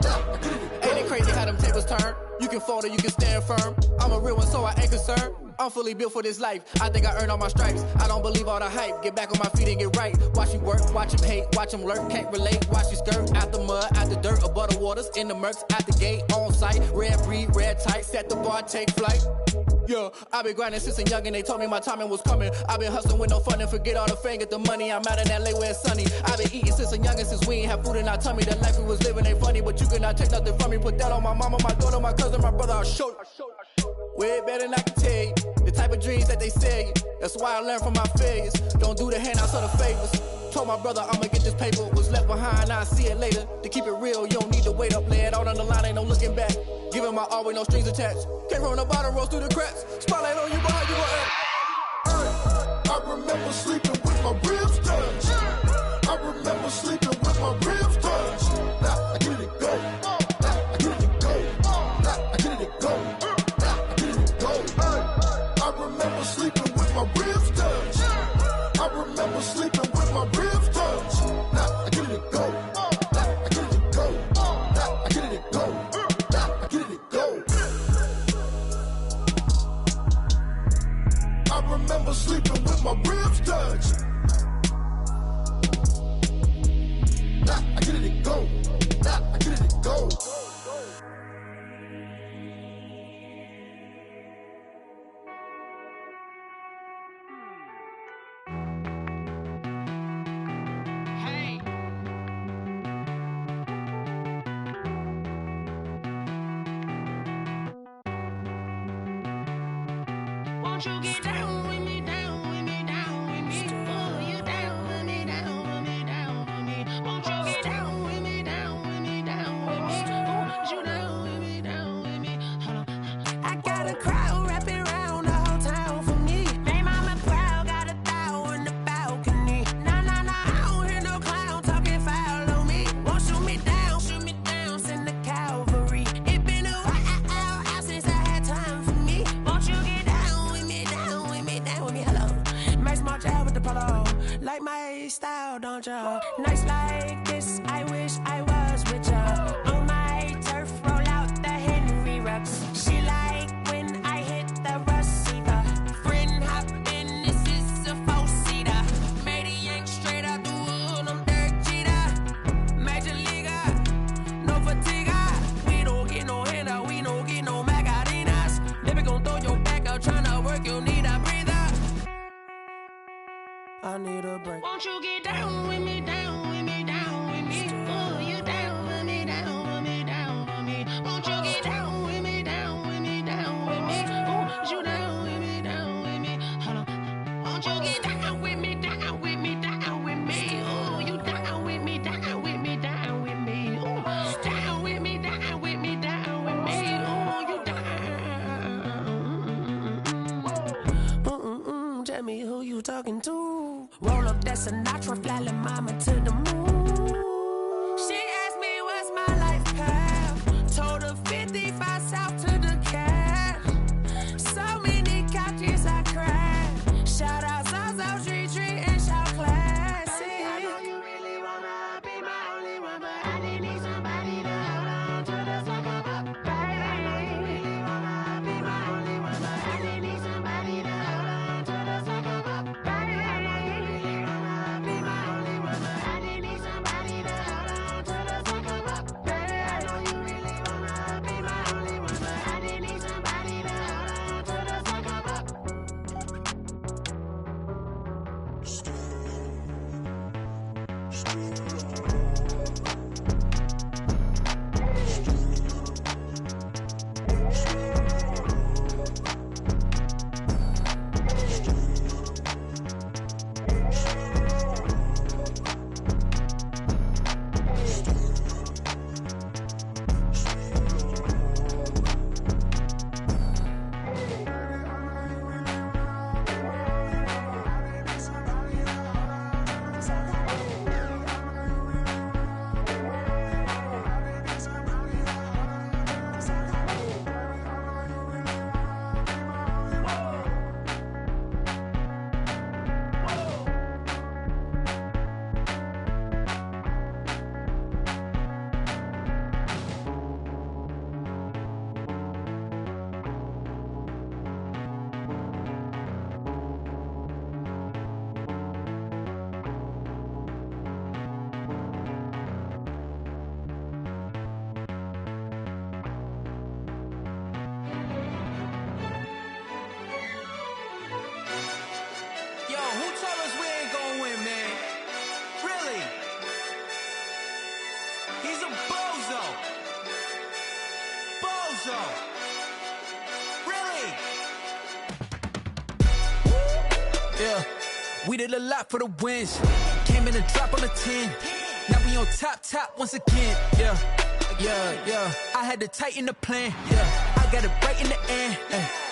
Now I get it to go. Ain't it crazy how them tables turn? You can fold or you can stand firm. I'm a real one, so I ain't concerned. I'm fully built for this life. I think I earned all my stripes. I don't believe all the hype. Get back on my feet and get right. Watch you work, watch him hate, watch him lurk. Can't relate, watch you skirt. Out the mud, out the dirt, above the waters, in the murks, out the gate, on site. Red breed, red tight, set the bar, take flight. Yeah, I been grinding since a young and they told me my timing was coming. I been hustling with no fun and forget all the fame, get the money. I'm out in LA where it's sunny. I been eating since a young and since we ain't have food in our tummy. The life we was living ain't funny, but you cannot take nothing from me. Put that on my mama, my daughter, my cousin, my brother, I'll show you. Way better than I can tell you. The type of dreams that they sell you. That's why I learned from my failures. Don't do the handouts or the favors. Told my brother I'ma get this paper. Was left behind, I'll see it later. To keep it real, you don't need to wait up. Lay it out on the line, ain't no looking back. Giving my all with no strings attached. Came from the bottom, rose through the cracks. Spotlight on you, boy, how you gon' act? I remember sleeping with my ribs touched. I remember sleeping with my ribs touched. Now I get it to go. Now I get it to go. Now I get it to go. Now I get it to go. I remember sleeping with my ribs touched. I remember sleeping with my ribs touched. Now I get it to go. Now I get it to go. Now I get it to go. Now I get it to go. I remember sleeping with my ribs touched. Now I get it to go. Now I get it to go. Won't you get down with me, down with me, down with me? Oh, you down with me, down with me, down with me. Won't you get down with me, down with me, down with me? Oh, you down with me, down with me? Hold on. I got a crowd wrapping around the whole town for me. They mama proud, got a thou on the balcony. Nah, nah, nah, I don't hear no clown talking foul on me. Won't shoot me down, send the cavalry. It been a while since I had time for me. Won't you get down with me, down with me, down with me? Hello. Nice small job with the polo. Like my style, don't ya? Nice like this, I wish I was with ya. On my turf, roll out the Henry Rux. She like when I hit the receiver. Friend hop in, this is a four-seater. Made a yank straight out the wood, I'm Derek Jeter. Major leaguer, no fatigue. We don't get no handout, we don't get no Macarinas. Never gon' throw your back out, tryna work, you need a breather. I need a break. Won't you get down with me, down with me, down with me? Oh, you down with me, down with me, down with me. Won't you get down with me, down with me, down with me? Oh, you down with me, down with me? Hold on. Won't you get down with me, down with me, down with me? Oh, you down with me, down with me, down with me? Oh, down with me, down with me, down with me? Oh, you down. Tell me who you talking to. Roll up that Sinatra, fly la mama to the moon. She asked me what's my life path. Told her 55 south to the cat. So many couches I cried. Shout out Zazo, Tree, and shout classic. I know you really wanna be my only one, but I didn't need somebody to hold on to the sucker up. Baby, I know you really wanna be my only one, but I didn't need somebody to hold on to the sucker up. Baby, I know you really wanna be my only one, but I didn't need somebody to yeah. We did a lot for the wins. Came in a drop on a 10. Now we on top once again, yeah. I had to tighten the plan, yeah. I got it right in the end,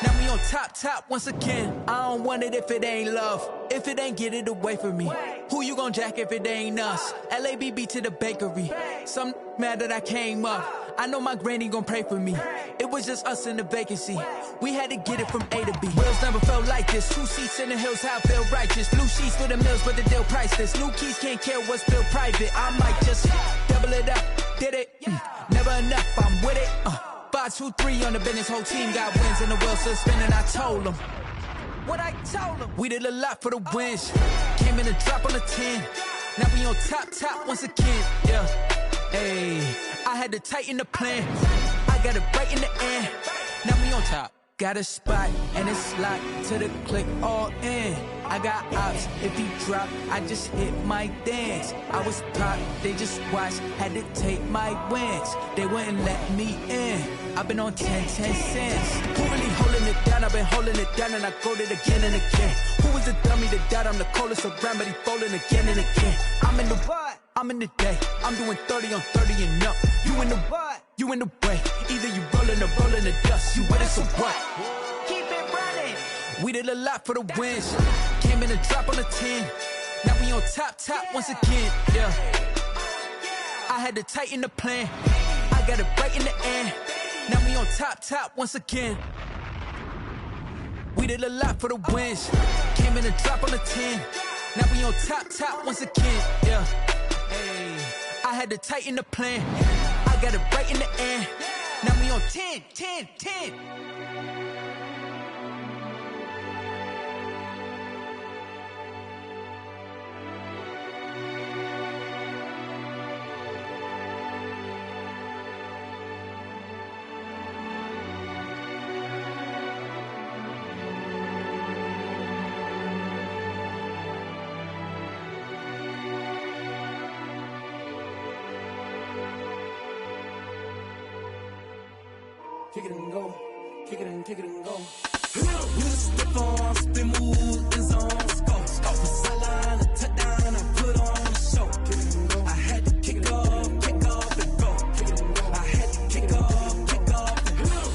now we on top once again. I don't want it if it ain't love. If it ain't, get it away from me. Who you gon' jack if it ain't us? LABB to the bakery. Some mad that I came up. I know my granny gon' pray for me. It was just us in the vacancy. We had to get it from A to B. Wheels never felt like this. 2 seats in the hills, how I feel righteous. Blue sheets for the mills, but the deal priceless. New keys can't care what's built private. I might just double it up. Did it? Never enough, I'm with it. 5, 2, 3 on the business. Whole team got wins and the wheels still spinning. I told them what I told them. We did a lot for the wins. Came in a drop on a 10. Now we on top once again, yeah. Hey, I had to tighten the plan. I got it right in the end. Now we on top. Got a spot and it's locked to the click all in. I got ops, if he drop, I just hit my dance. I was pop, they just watched, had to take my wins. They wouldn't let me in. I've been on 10 cents. Who really holding it down? I've been holding it down and I go it again and again. Who was the dummy that died? I'm the coldest around, but he folding again and again. I'm in the what? I'm in the day. I'm doing 30 on 30 and up. You in the what? You in the way. Either you rolling or rolling the dust. You with us or what? Keep it running. We did a lot for the wins. Came in a drop on a 10. Now we on top once again, yeah. I had to tighten the plan. I got it right in the end. Now we on top once again. We did a lot for the wins. Came in a drop on a 10. Now we on top once again, yeah. Hey, I had to tighten the plan. I got it right in the end. Now we on 10. Kick it and go, kick it and go. You step on, spin, move, and zone, go. Stop the sideline, a touchdown, I put on a show. Kick it and go. I had to kick off and go. Kick it and go. I had to kick off and go.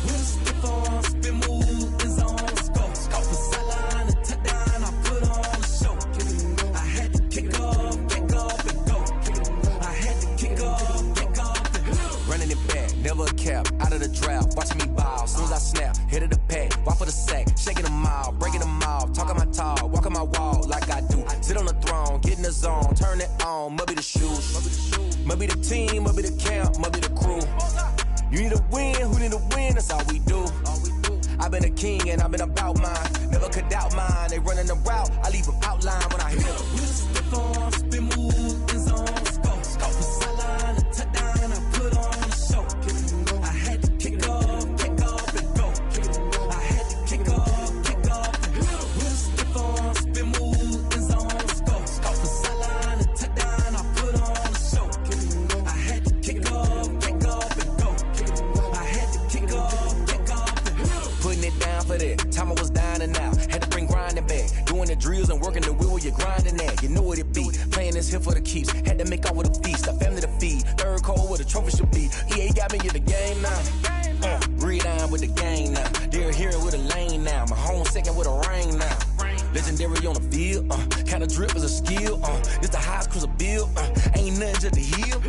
You step on, spin, move, and zone, go. Stop the sideline, a touchdown, I put on a show. Kick it and go. I had to kick off and go. Kick it and go. I had to kick off and go. Running it back, never a cap, out of the drought, watching me ball. Soon as I snap, hit of the pack, walk for the sack, shaking them all, breaking them off, talking my talk, walking my wall like I do. Sit on the throne, get in the zone, turn it on, must be the shoes, must be the team, must be the camp, must be the crew. You need a win, who need a win, that's all we do. I've been a king and I've been about mine, never could doubt mine. They running the route, I leave them outline when I hit them. You step on, spin, move, and zone, go. Stop the sideline, a touchdown, I put on a show. I had to kick off and go. I had to kick off and go. You step on, spin, move, and zone, go. Stop the sideline, a touchdown, I put on a show. I had to kick off and go. I had to kick off and go. Putting it down for that, time I was dying and out. Had to bring grinding back, doing the drills and working the wheel where you're grinding at. You know what it be, playing this here for the keeps. Had to make out with a feast, a family to feed. Third cold where the trophy should be. EA got me in the game now. Read on with the game now. They're here with a lane now. My home second with a ring now. Legendary on the field, kinda drip is a skill. It's the highest cruiser bill, ain't nothing just to heal.